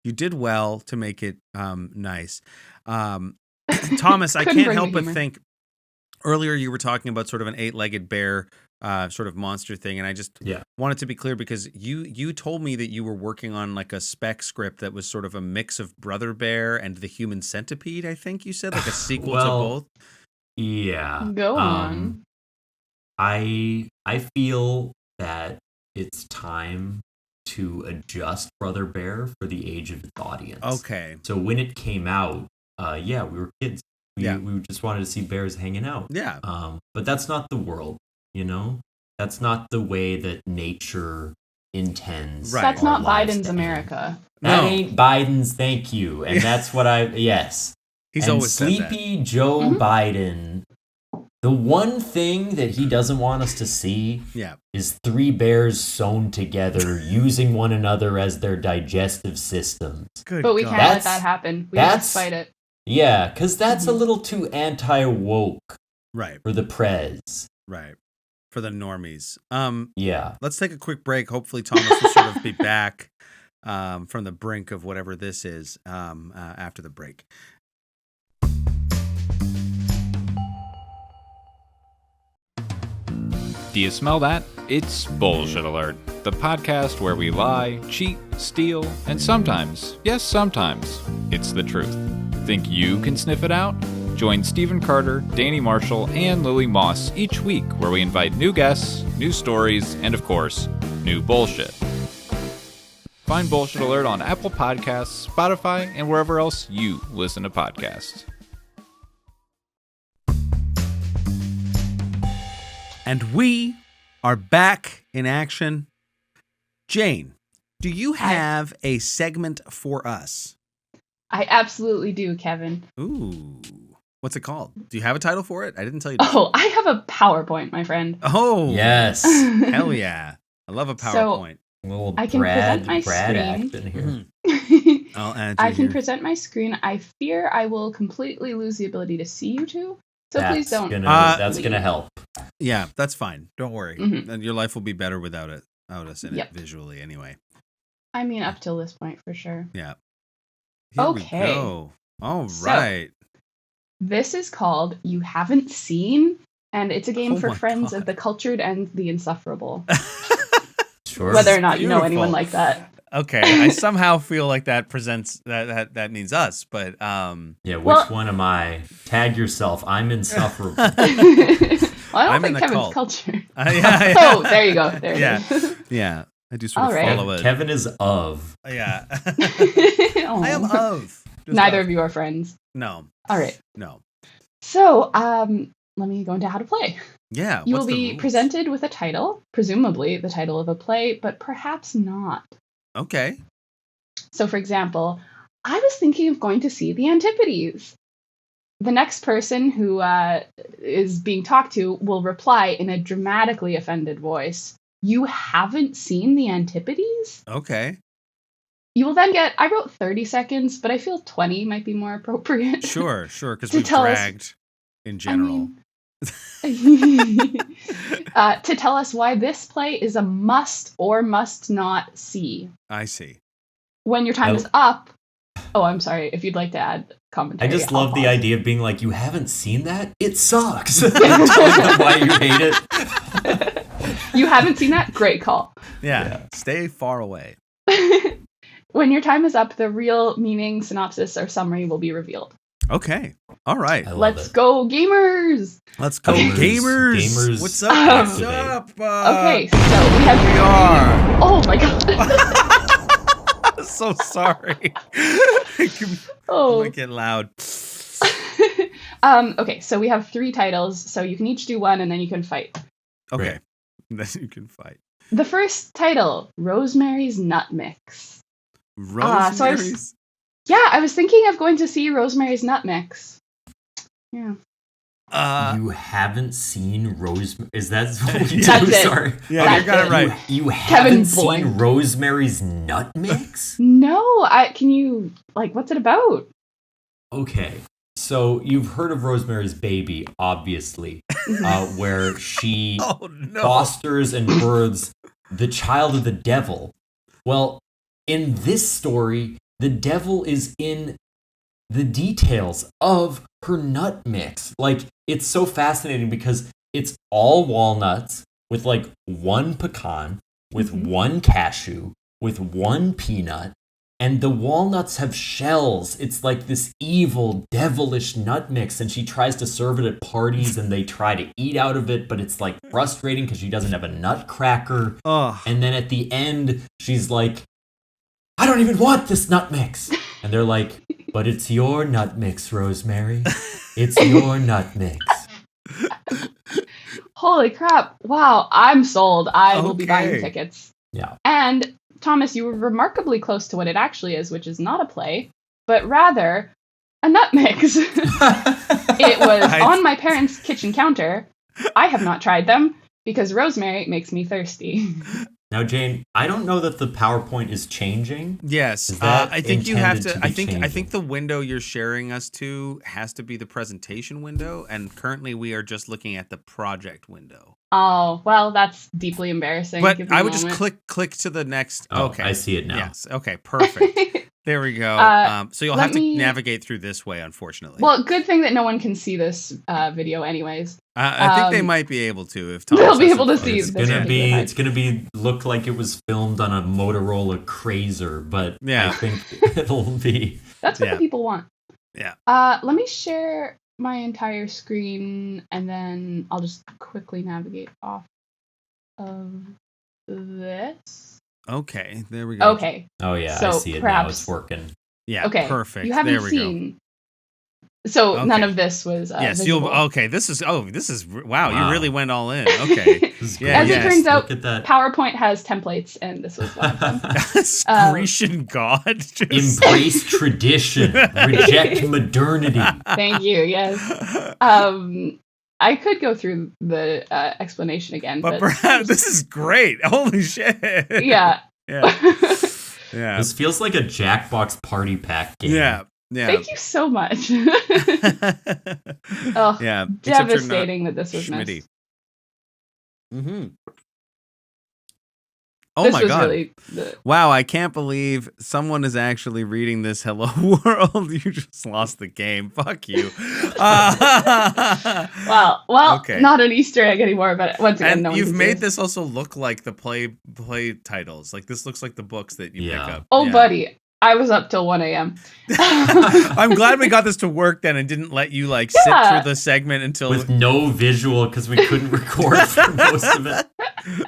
You did well to make it nice. Thomas, I can't help but think. Earlier, you were talking about sort of an 8-legged bear, sort of monster thing, and I just wanted to be clear because you told me that you were working on like a spec script that was sort of a mix of Brother Bear and the Human Centipede. I think you said like a sequel to both. Yeah. Go on. I feel that it's time to adjust Brother Bear for the age of its audience. Okay. So when it came out, we were kids. We just wanted to see bears hanging out. Yeah. But that's not the world, That's not the way that nature intends. Right. That's not Biden's America. That ain't Biden's, thank you. And that's what yes. He's always Sleepy Joe Biden. The one thing that he doesn't want us to see is 3 bears sewn together using one another as their digestive systems. But we can't let that happen. We have to fight it. Yeah, because that's a little too anti-woke for the prez. Right. For the normies. Let's take a quick break. Hopefully Thomas will sort of be back from the brink of whatever this is after the break. Do you smell that? It's Bullshit Alert, the podcast where we lie, cheat, steal, and sometimes, yes, sometimes, it's the truth. Think you can sniff it out? Join Stephen Carter, Danny Marshall, and Lily Moss each week where we invite new guests, new stories, and of course, new bullshit. Find Bullshit Alert on Apple Podcasts, Spotify, and wherever else you listen to podcasts. And we are back in action. Jane, do you have a segment for us? I absolutely do, Kevin. Ooh. What's it called? Do you have a title for it? I didn't tell you. Oh, I have a PowerPoint, my friend. Oh. Yes. Hell yeah. I love a PowerPoint. A little I can present my Brad screen. act in here. I'll add I can present my screen. I fear I will completely lose the ability to see you two. So please don't. That's going to help. Yeah, that's fine. Don't worry. Mm-hmm. And your life will be better without us in it visually anyway. I mean, up till this point, for sure. Yeah. Here we go. All right. This is called You Haven't Seen, and it's a game for friends of the cultured and the insufferable. Sure. Whether or not you know anyone like that. Okay, I somehow feel like that presents that means us, but which one am I? Tag yourself. I'm insufferable. Well, I don't think Kevin's cult. culture. Yeah. Oh, there you go. There it is. Yeah. I do sort of follow it. Kevin is of. Yeah. I am of. Neither of you are friends. No. All right. No. So, let me go into how to play. Yeah. You will be presented with a title, presumably the title of a play, but perhaps not. Okay. So, for example, I was thinking of going to see the Antipodes. The next person who is being talked to will reply in a dramatically offended voice, "You haven't seen the Antipodes?" Okay. You will then get, I wrote 30 seconds, but I feel 20 might be more appropriate. Sure, because we dragged in general. To tell us why this play is a must or must not see. I see. When your time is up. Oh, I'm sorry. If you'd like to add commentary. I just love the idea of being like, you haven't seen that? It sucks. And telling them why you hate it. You haven't seen that? Great call. Yeah. Stay far away. When your time is up, the real meaning, synopsis, or summary will be revealed. Okay. All right. Let's go, gamers! Let's go, gamers! Gamers. What's up? What's up? Okay, so we have... We are. Oh my god. So sorry. Oh. Make it loud. Okay, so we have 3 titles, so you can each do one, and then you can fight. Okay. Then you can fight. The first title, Rosemary's Nut Mix. Rosemary's? Yeah, I was thinking of going to see Rosemary's Nut Mix. Yeah. You haven't seen Rosemary? Is that what you That's do? it. Sorry. Yeah, you got it right. You Kevin haven't seen blinked. Rosemary's Nut Mix? No, can you, like, what's it about? Okay. So you've heard of Rosemary's Baby, obviously, where she fosters and births the child of the devil. Well, in this story, the devil is in the details of her nut mix. Like, it's so fascinating because it's all walnuts with like one pecan, with one cashew, with one peanut, and the walnuts have shells. It's like this evil, devilish nut mix, and she tries to serve it at parties, and they try to eat out of it, but it's like frustrating because she doesn't have a nutcracker. And then at the end, she's like, I don't even want this nut mix. And they're like, but it's your nut mix, Rosemary. It's your nut mix. Holy crap. Wow, I'm sold. I will be buying tickets. Yeah. And Thomas, you were remarkably close to what it actually is, which is not a play, but rather a nut mix. It was on my parents' kitchen counter. I have not tried them because Rosemary makes me thirsty. Now, Jane, I don't know that the PowerPoint is changing. Yes, I think you have to. I think the window you're sharing us to has to be the presentation window, and currently we are just looking at the project window. Oh, well, that's deeply embarrassing. But I would just click to the next. Oh, okay, I see it now. Yes. Okay. Perfect. There we go. So you'll have to navigate through this way, unfortunately. Well, good thing that no one can see this video, anyways. I think they might be able to if Thomas they'll be able to see. It's gonna be look like it was filmed on a Motorola Crazer, but I think it'll be. That's what the people want. Yeah. Let me share my entire screen, and then I'll just quickly navigate off of this. Okay, there we go. Okay. Oh yeah, so I see it now. It's working. Yeah. Okay. Perfect. You haven't seen. So none of this was. Yes. visible. Okay. This is. Wow. You really went all in. Okay. As it turns out, PowerPoint has templates, and this was one of them. Grecian god. Embrace tradition. Reject modernity. Thank you. Yes. I could go through the explanation again, but perhaps this is great. Holy shit. Yeah. Yeah. Yeah. This feels like a Jackbox party pack game. Yeah. Yeah. Thank you so much. Oh, yeah. Devastating that this was Schmitty. missed. Mm-hmm. Oh this my was god! Really wow, I can't believe someone is actually reading this. Hello world, you just lost the game. Fuck you. Well, okay. Not an Easter egg anymore. But once again, and you've made this also look like the play titles. Like this looks like the books that you pick up. Oh, buddy. I was up till 1 a.m. I'm glad we got this to work then and didn't let you sit through the segment until with no visual because we couldn't record for most of it.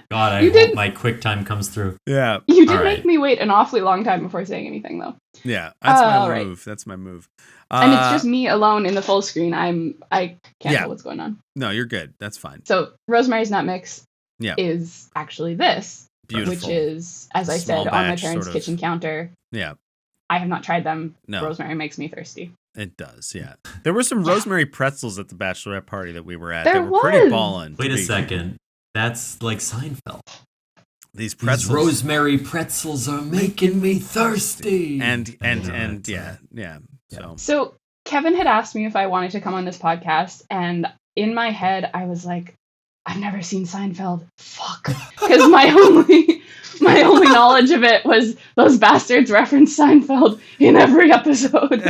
God, I hope my QuickTime comes through. Yeah. You did make me wait an awfully long time before saying anything, though. Yeah, that's my move. That's my move. And it's just me alone in the full screen. I can't tell what's going on. No, you're good. That's fine. So Rosemary's Nut Mix is actually this. Beautiful. Which is, as I said, on my parents' kitchen counter. Yeah. I have not tried them. No. Rosemary makes me thirsty. It does, yeah. There were some rosemary pretzels at the bachelorette party that we were at. They were pretty ballin'. Wait a second. That's like Seinfeld. These pretzels. These rosemary pretzels are making me thirsty. And yeah. So Kevin had asked me if I wanted to come on this podcast, and in my head I was like, I've never seen Seinfeld. Fuck. Because my only knowledge of it was those bastards reference Seinfeld in every episode.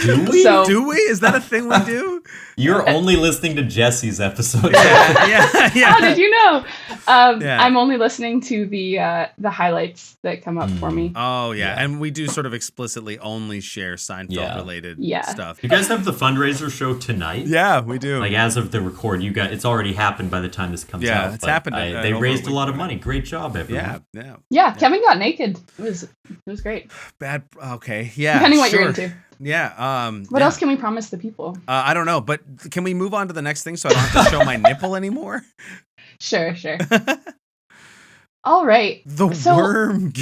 Do we? Do we? Is that a thing we do? You're only listening to Jesse's episode. Yeah. How did you know? I'm only listening to the highlights that come up for me. Oh, yeah. And we do sort of explicitly only share Seinfeld-related stuff. You guys have the fundraiser show tonight? Yeah, we do. Like, as of the record, it's already happened by the time this comes out. Yeah, it's happened. They raised a lot of money. Great job, everyone. Yeah, Kevin got naked. It was great. Bad. Okay, yeah. Depending what you're into. Yeah. What else can we promise the people? I don't know, but can we move on to the next thing so I don't have to show my nipple anymore? Sure. All right. The worm.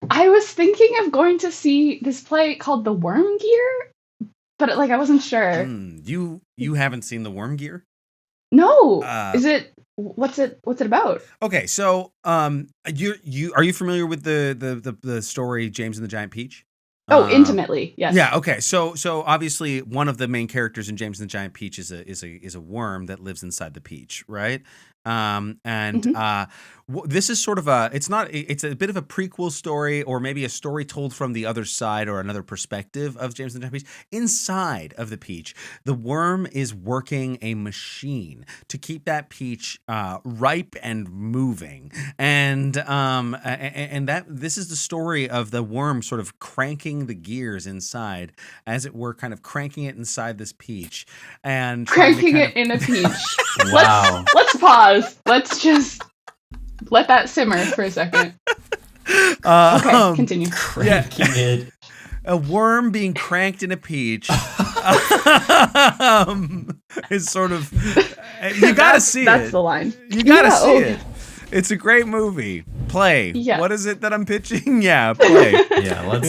I was thinking of going to see this play called The Worm Gear, but like I wasn't sure. You haven't seen The Worm Gear? No. Is it? What's it about? Okay, so are you familiar with the story James and the Giant Peach? Oh, intimately, yes. Yeah. Okay. So obviously, one of the main characters in James and the Giant Peach is a worm that lives inside the peach, right? This is sort of it's a bit of a prequel story, or maybe a story told from the other side or another perspective of James and the Giant Peach. Inside of the peach, the worm is working a machine to keep that peach ripe and moving, and that this is the story of the worm sort of cranking the gears inside, as it were, kind of cranking it inside this peach, and cranking it in a peach. Wow. Let's pause. Let's just let that simmer for a second. Okay, continue. Cranking it. A worm being cranked in a peach is sort of... You gotta see it. That's the line. You gotta see it. It's a great movie. Play. Yeah. What is it that I'm pitching? Yeah, play.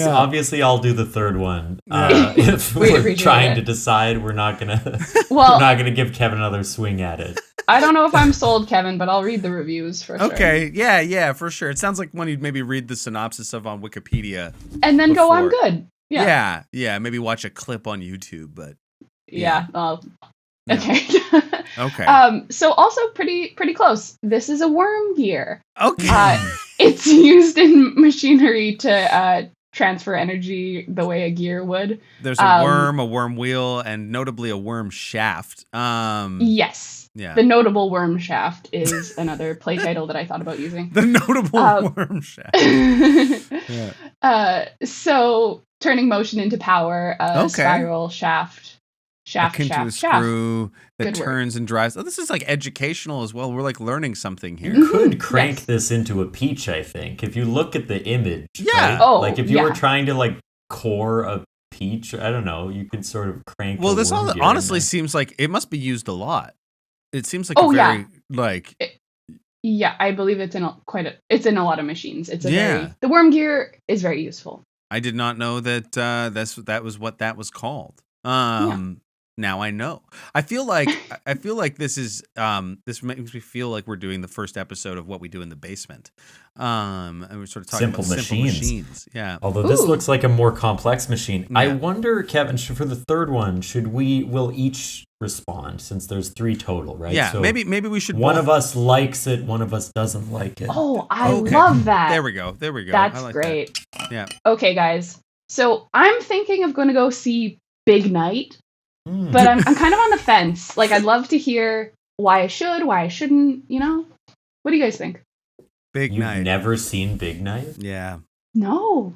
Obviously I'll do the third one. If we're trying to decide, we're not gonna give Kevin another swing at it. I don't know if I'm sold, Kevin, but I'll read the reviews for sure. Okay, yeah, for sure. It sounds like one you'd maybe read the synopsis of on Wikipedia. And then go, I'm good. Yeah, maybe watch a clip on YouTube, but... Yeah. Okay. Okay. So also pretty close. This is a worm gear. Okay. It's used in machinery to transfer energy the way a gear would. There's a worm, a worm wheel, and notably a worm shaft. Yes. Yeah. The notable worm shaft is another play title that I thought about using. The notable worm shaft. So turning motion into power, spiral shaft. Akin to a screw that turns and drives. Oh, this is like educational as well. We're like learning something here. You could crank this into a peach, I think. If you look at the image. Yeah. Right? Oh, like if you were trying to like core a peach, I don't know, you could sort of crank. Well, this honestly seems like it must be used a lot. It seems like I believe it's in a lot of machines. It's the worm gear is very useful. I did not know that that was what that was called. Now I know. I feel like this is this makes me feel like we're doing the first episode of What We Do in the Basement. And we're sort of talking about simple machines. Yeah. Although this looks like a more complex machine. Yeah. I wonder, Kevin, for the third one, we'll each respond, since there's 3 total, right? Yeah. So maybe we should. One of us likes it, one of us doesn't like it. Oh, I love that. There we go. That's great. That. Yeah. Okay, guys. So I'm thinking of going to go see Big Night. But I'm kind of on the fence. Like, I'd love to hear why I should, why I shouldn't, you know? What do you guys think? Big Night. You've never seen Big Night? Yeah. No.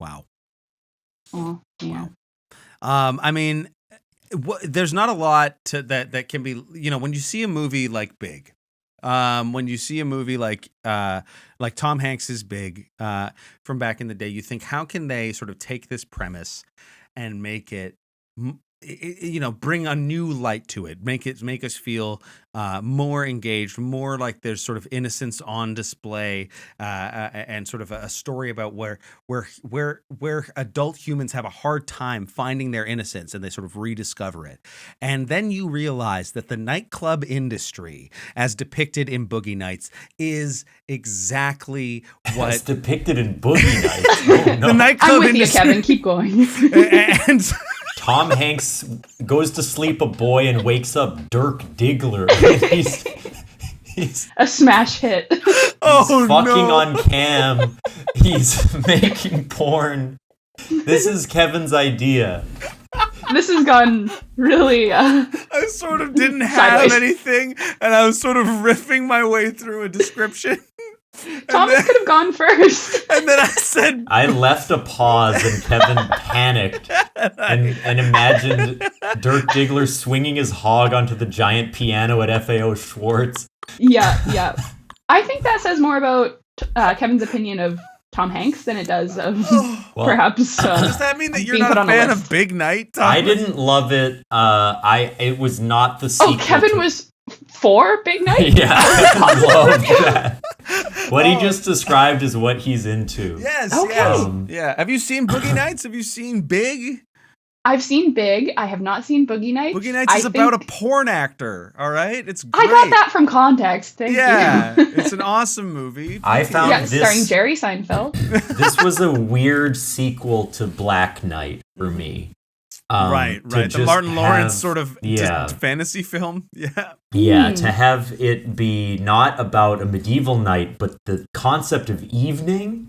Wow. Oh, yeah. Wow. I mean, there's not a lot that can be, you know, when you see a movie like Big, when you see a movie like Tom Hanks's Big from back in the day, you think, how can they sort of take this premise and make it, you know, bring a new light to it, make us feel more engaged, more like there's sort of innocence on display, and sort of a story about where adult humans have a hard time finding their innocence and they sort of rediscover it. And then you realize that the nightclub industry, as depicted in Boogie Nights, is exactly what as depicted in Boogie Nights. Oh, no. The nightclub I'm with industry. you, Kevin. Keep going. And Tom Hanks goes to sleep a boy and wakes up Dirk Diggler. He's a smash hit. He's fucking on cam. He's making porn. This is Kevin's idea. This has gone really... I sort of didn't have anything, and I was sort of riffing my way through a description. Thomas could have gone first. And then I said... I left a pause, and Kevin panicked and imagined Dirk Diggler swinging his hog onto the giant piano at FAO Schwartz. Yeah. I think that says more about Kevin's opinion of Tom Hanks than it does of perhaps... does that mean that you're not a fan of Big Night, Thomas? I didn't love it. It was not the sequel. Oh, Kevin was for Big Night? Yeah, I loved that. What he just described is what he's into. Yes, Okay. yes. Yeah. Have you seen Boogie Nights? Have you seen Big? I've seen Big. I have not seen Boogie Nights. Boogie Nights is about a porn actor, all right? It's great. I got that from context. Thank Yeah, you. it's an awesome movie. I found Yeah, this starring Jerry Seinfeld. this was a weird sequel to Black Knight for me. Right. The Martin Lawrence sort of fantasy film. Yeah. Yeah, to have it be not about a medieval night, but the concept of evening.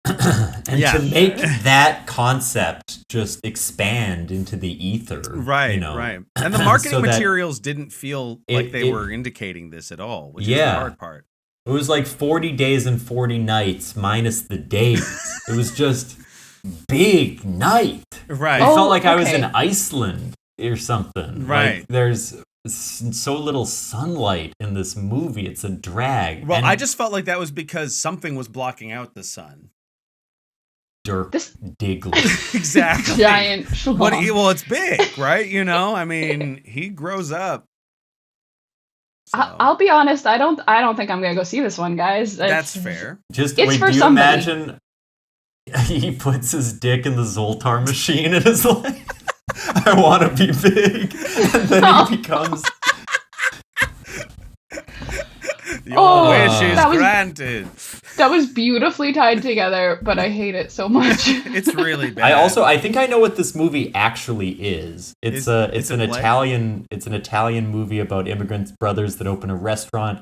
And to make that concept just expand into the ether. Right, right. And the marketing materials didn't feel like they were indicating this at all, which is the hard part. It was like 40 days and 40 nights minus the days. It was just big night. Right. I felt like I was in Iceland or something. Right. Like, there's so little sunlight in this movie. It's a drag. Well, I just felt like that was because something was blocking out the sun. Dirk Diggler. Exactly. Giant schlong. Well, it's big, right? You know, I mean, he grows up. So. I'll be honest. I don't think I'm gonna go see this one, guys. That's fair. Just it's wait. for Do you somebody. imagine he puts his dick in the Zoltar machine and is like, "I want to be big," and then he becomes. Your wish is granted. That was beautifully tied together, but I hate it so much. It's really bad. I think I know what this movie actually is. It's an Italian movie about immigrant brothers that open a restaurant,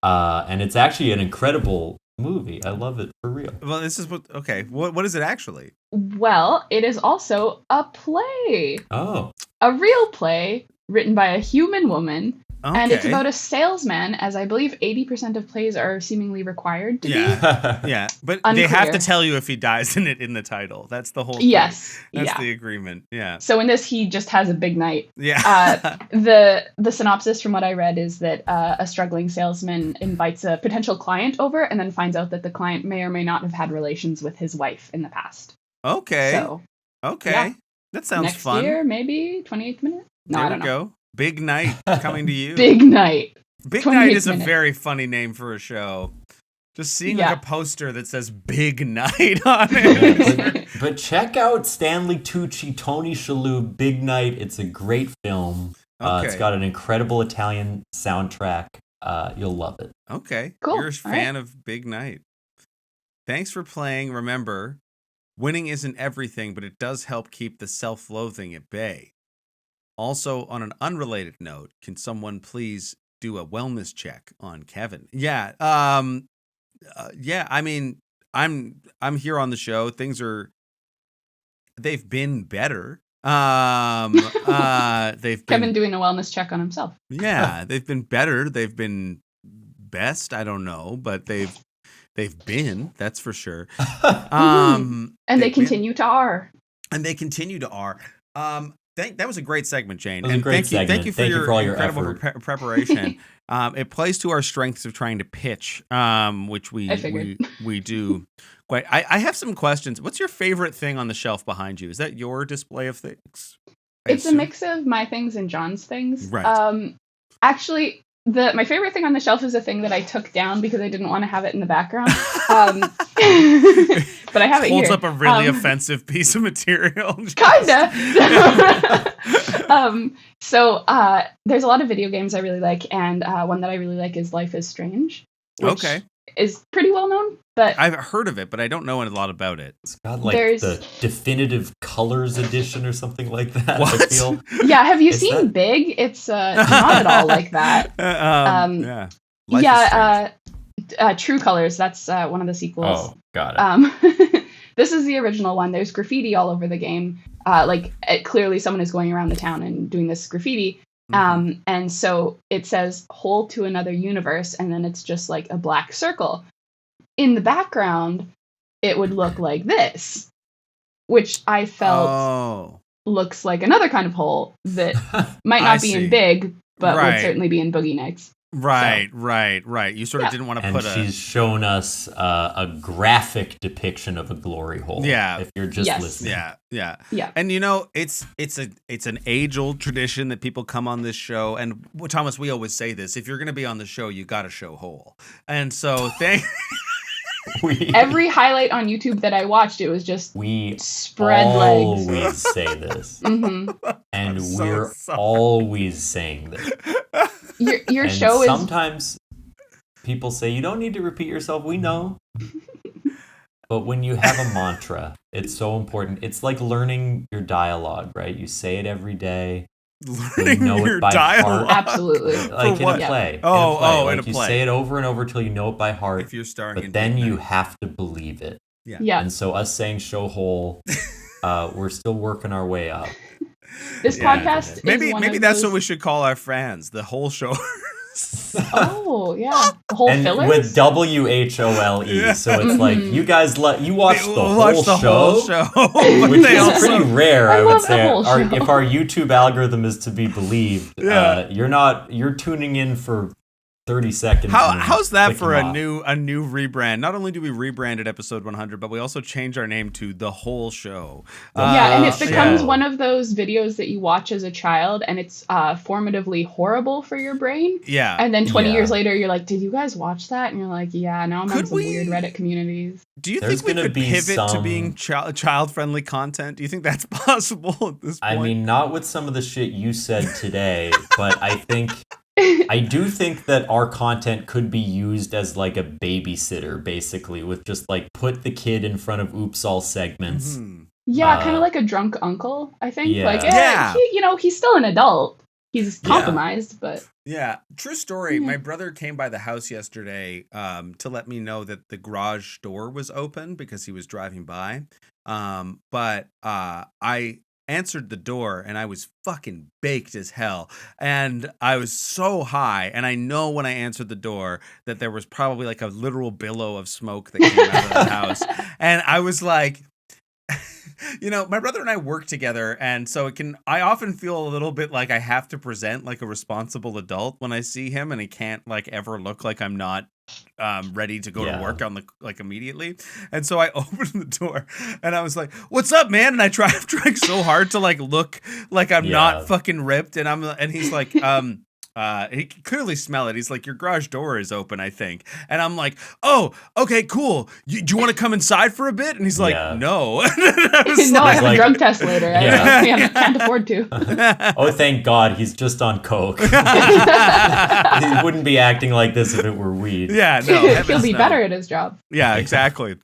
and it's actually an incredible movie. I love it for real. Well, this is what is it actually? Well, it is also a play. Oh, a real play written by a human woman. Okay. And it's about a salesman, as I believe 80% of plays are seemingly required to be. Yeah, but Unclear. They have to tell you if he dies in it in the title. That's the whole thing. Yes. That's the agreement. Yeah. So in this, he just has a big night. Yeah. The synopsis from what I read is that a struggling salesman invites a potential client over and then finds out that the client may or may not have had relations with his wife in the past. Okay. So, yeah. That sounds fun. Next year, maybe 28th minute? No, I don't know. Go. Big Night coming to you. Big Night. Big Night is a very funny name for a show. Just seeing like a poster that says Big Night on it. But check out Stanley Tucci, Tony Shalhoub, Big Night. It's a great film. It's got an incredible Italian soundtrack. You'll love it. Okay. Cool. You're a fan of Big Night. Thanks for playing. Remember, winning isn't everything, but it does help keep the self-loathing at bay. Also, on an unrelated note, can someone please do a wellness check on Kevin? Yeah. I mean, I'm here on the show. They've been better. Kevin doing a wellness check on himself. Yeah, they've been better. They've been best. I don't know, but they've been, that's for sure. And they continue to R. And they continue to R. That was a great segment, Jane. And thank you for all your incredible preparation. It plays to our strengths of trying to pitch, which we do. Quite. I have some questions. What's your favorite thing on the shelf behind you? Is that your display of things? It's a mix of my things and John's things. Right. Actually, my favorite thing on the shelf is a thing that I took down because I didn't want to have it in the background. But I have it here. Holds up a really offensive piece of material. Kinda. So there's a lot of video games I really like, and one that I really like is Life is Strange. Which is pretty well known, but I've heard of it, but I don't know a lot about it. It's got like the definitive colors edition or something like that. What? I feel. Yeah, have you seen Big? It's not at all like that. True Colors. That's one of the sequels. Oh, got it. This is the original one. There's graffiti all over the game. Clearly someone is going around the town and doing this graffiti. And so it says "Hole to Another Universe," and then it's just like a black circle. In the background, it would look like this, which I felt looks like another kind of hole that might not be in Big, but would certainly be in Boogie Nights. Right. You sort of didn't want to put a... And she's shown us a graphic depiction of a glory hole. Yeah. If you're just listening. Yeah. Yeah. And it's an age-old tradition that people come on this show. And Thomas, we always say this: if you're going to be on the show, you got to show whole. And so every highlight on YouTube that I watched, it was just spread legs. We always say this. And so we're sorry. always saying this. Your And show is... sometimes people say you don't need to repeat yourself. We know. But when you have a mantra, it's so important. It's like learning your dialogue, right? You say it every day. Learning your dialogue. Heart. Absolutely. Like in a play. In a You play. say it over and over till you know it by heart. If you're starring but in then you Midnight. have to believe it. Yeah. And so us saying show whole, we're still working our way up. This podcast is maybe of that's those... what we should call our fans, the whole show. Oh, yeah. The whole And fillers? with WHOLE, Yeah. so it's like you guys you watch the Watch the whole show. But which they is also... pretty rare, I I would love the say. whole show. If our YouTube algorithm is to be believed, you're tuning in for 30 seconds. How's that for a off. new rebrand? Not only do we rebrand at episode 100, but we also change our name to The Whole Show. And it becomes show. one of those videos that you watch as a child, and it's formatively horrible for your brain. Yeah. And then 20 Yeah. years later, you're like, did you guys watch that? And you're like, yeah, now I'm on some weird Reddit communities. Do you There's think we gonna could be pivot to being child-friendly content? Do you think that's possible at this point? I mean, not with some of the shit you said today, but I do think that our content could be used as like a babysitter, basically, with just like put the kid in front of oops all segments. Mm-hmm. Yeah, kind of like a drunk uncle, I think. Yeah. Like, Yeah. he's still an adult. He's compromised, but... Yeah, true story. My brother came by the house yesterday to let me know that the garage door was open because he was driving by. But I answered the door and I was fucking baked as hell. And I was so high. And I know when I answered the door that there was probably like a literal billow of smoke that came out of the house. And I was like... my brother and I work together, and so I often feel a little bit like I have to present like a responsible adult when I see him, and he can't like ever look like I'm not ready to go to work on immediately. And so I opened the door and I was like, "What's up, man?" And I'm trying so hard to like look like I'm not fucking ripped, and he's like, he can clearly smell it. He's like, "Your garage door is open, I think." And I'm like, "Oh, okay, cool. Do you want to come inside for a bit?" And he's like, "No." I have a drug test later. I can't afford to. Oh, thank God, he's just on coke. He wouldn't be acting like this if it were weed. Yeah, no. He'll be better at his job. Yeah, exactly.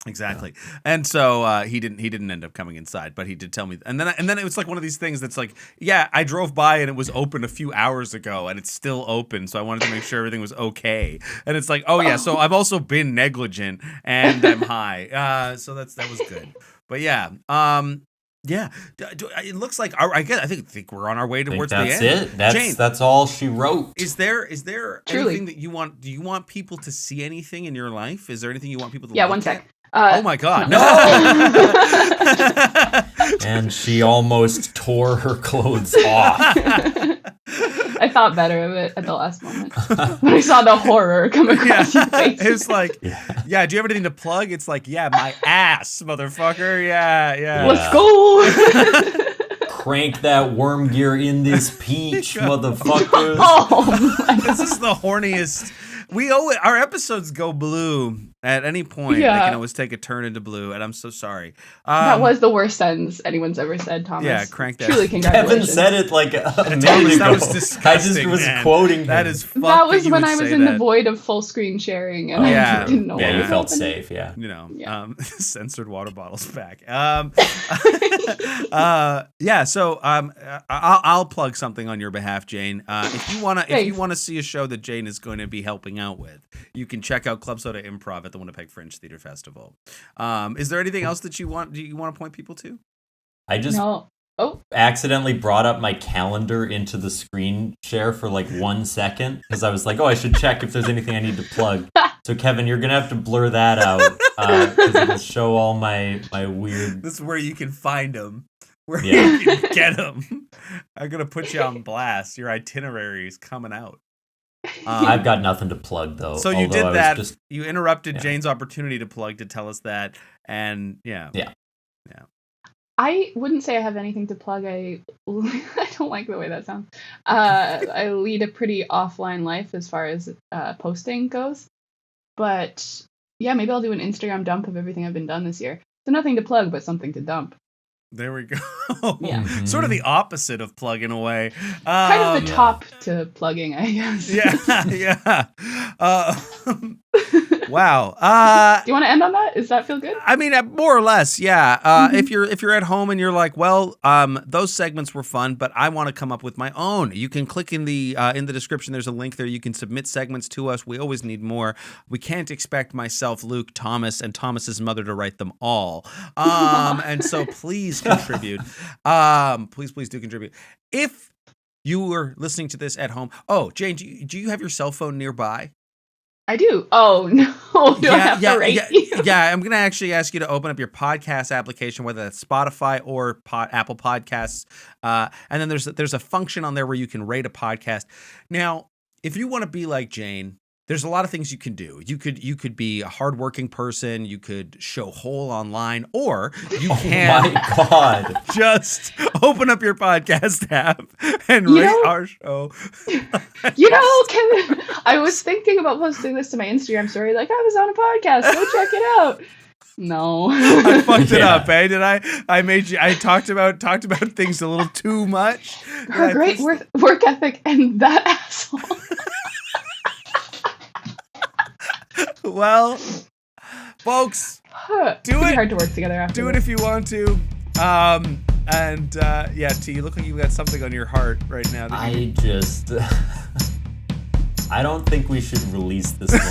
Exactly. And so he didn't end up coming inside, but he did tell me. And then it was like one of these things that's like, yeah, I drove by and it was open a few hours ago and it's still open, so I wanted to make sure everything was okay. And it's like, oh yeah, so I've also been negligent and I'm high. So that was good. But yeah, it looks like I think we're on our way towards the end. That's it. That's all she wrote. Is there anything that you want? Do you want people to see anything in your life? Is there anything you want people to? Yeah, look one sec. at? Oh my God! No. And she almost tore her clothes off. I thought better of it at the last moment when I saw the horror come across your face. It's like, yeah. Do you have anything to plug? It's like, yeah, my ass, motherfucker. Yeah. Let's go. Crank that worm gear in this peach, motherfuckers. This is the horniest. Our episodes go blue at any point. Yeah. They can always take a turn into blue, and I'm so sorry. That was the worst sentence anyone's ever said, Thomas. Yeah, crank that. Truly, congratulations. Kevin said it like a minute Thomas, ago. that was disgusting. I just was man. quoting him. That is fucked. That was you when would I was say in that. the void of full screen sharing, and I didn't know what you was felt happening. safe, yeah. Censored water bottles back. So I'll plug something on your behalf, Jane. If you wanna see a show that Jane is going to be helping out with, you can check out Club Soda Improv at the Winnipeg Fringe Theater Festival. Is there anything else that do you want to point people to? I just accidentally brought up my calendar into the screen share for like 1 second because I was like, I should check if there's anything I need to plug. So Kevin, you're gonna have to blur that out because it'll show all my weird. This is where you can find them. Where you can get them. I'm gonna put you on blast. Your itinerary is coming out. I've got nothing to plug though. So you did that. Just, you interrupted Jane's opportunity to plug to tell us that, and yeah. I wouldn't say I have anything to plug. I don't like the way that sounds. I lead a pretty offline life as far as posting goes. But yeah, maybe I'll do an Instagram dump of everything I've been done this year. So nothing to plug, but something to dump. There we go. Yeah. Sort of the opposite of plug in a way. Kind of the top to plugging, I guess. Yeah. Wow. Do you want to end on that? Does that feel good? I mean, more or less, yeah. If you're at home and you're like, well, those segments were fun, but I want to come up with my own, you can click in the description. There's a link there. You can submit segments to us. We always need more. We can't expect myself, Luke, Thomas, and Thomas's mother to write them all. And so please contribute. Please do contribute. If you were listening to this at home, Jane, do you have your cell phone nearby? I do. Oh, no. I have to rate you? Yeah, I'm going to actually ask you to open up your podcast application, whether that's Spotify or Apple Podcasts. And then there's a function on there where you can rate a podcast. Now, if you want to be like Jane, there's a lot of things you can do. You could be a hardworking person. You could show whole online, or you can my God. just open up your podcast app and rate our show. I was thinking about posting this to my Instagram story, like I was on a podcast. Go check it out. No, I fucked it up, eh? Did I? I talked about things a little too much. Her great work ethic and that asshole. Well, folks, do it. It's hard to work together after. Do it if you want to. T, you look like you've got something on your heart right now. I don't think we should release this one.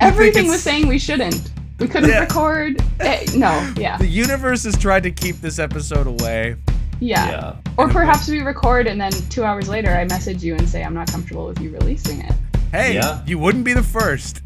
Everything was saying we shouldn't. We couldn't record. The universe has tried to keep this episode away. Yeah. Or perhaps we record and then 2 hours later I message you and say I'm not comfortable with you releasing it. Hey, you wouldn't be the first.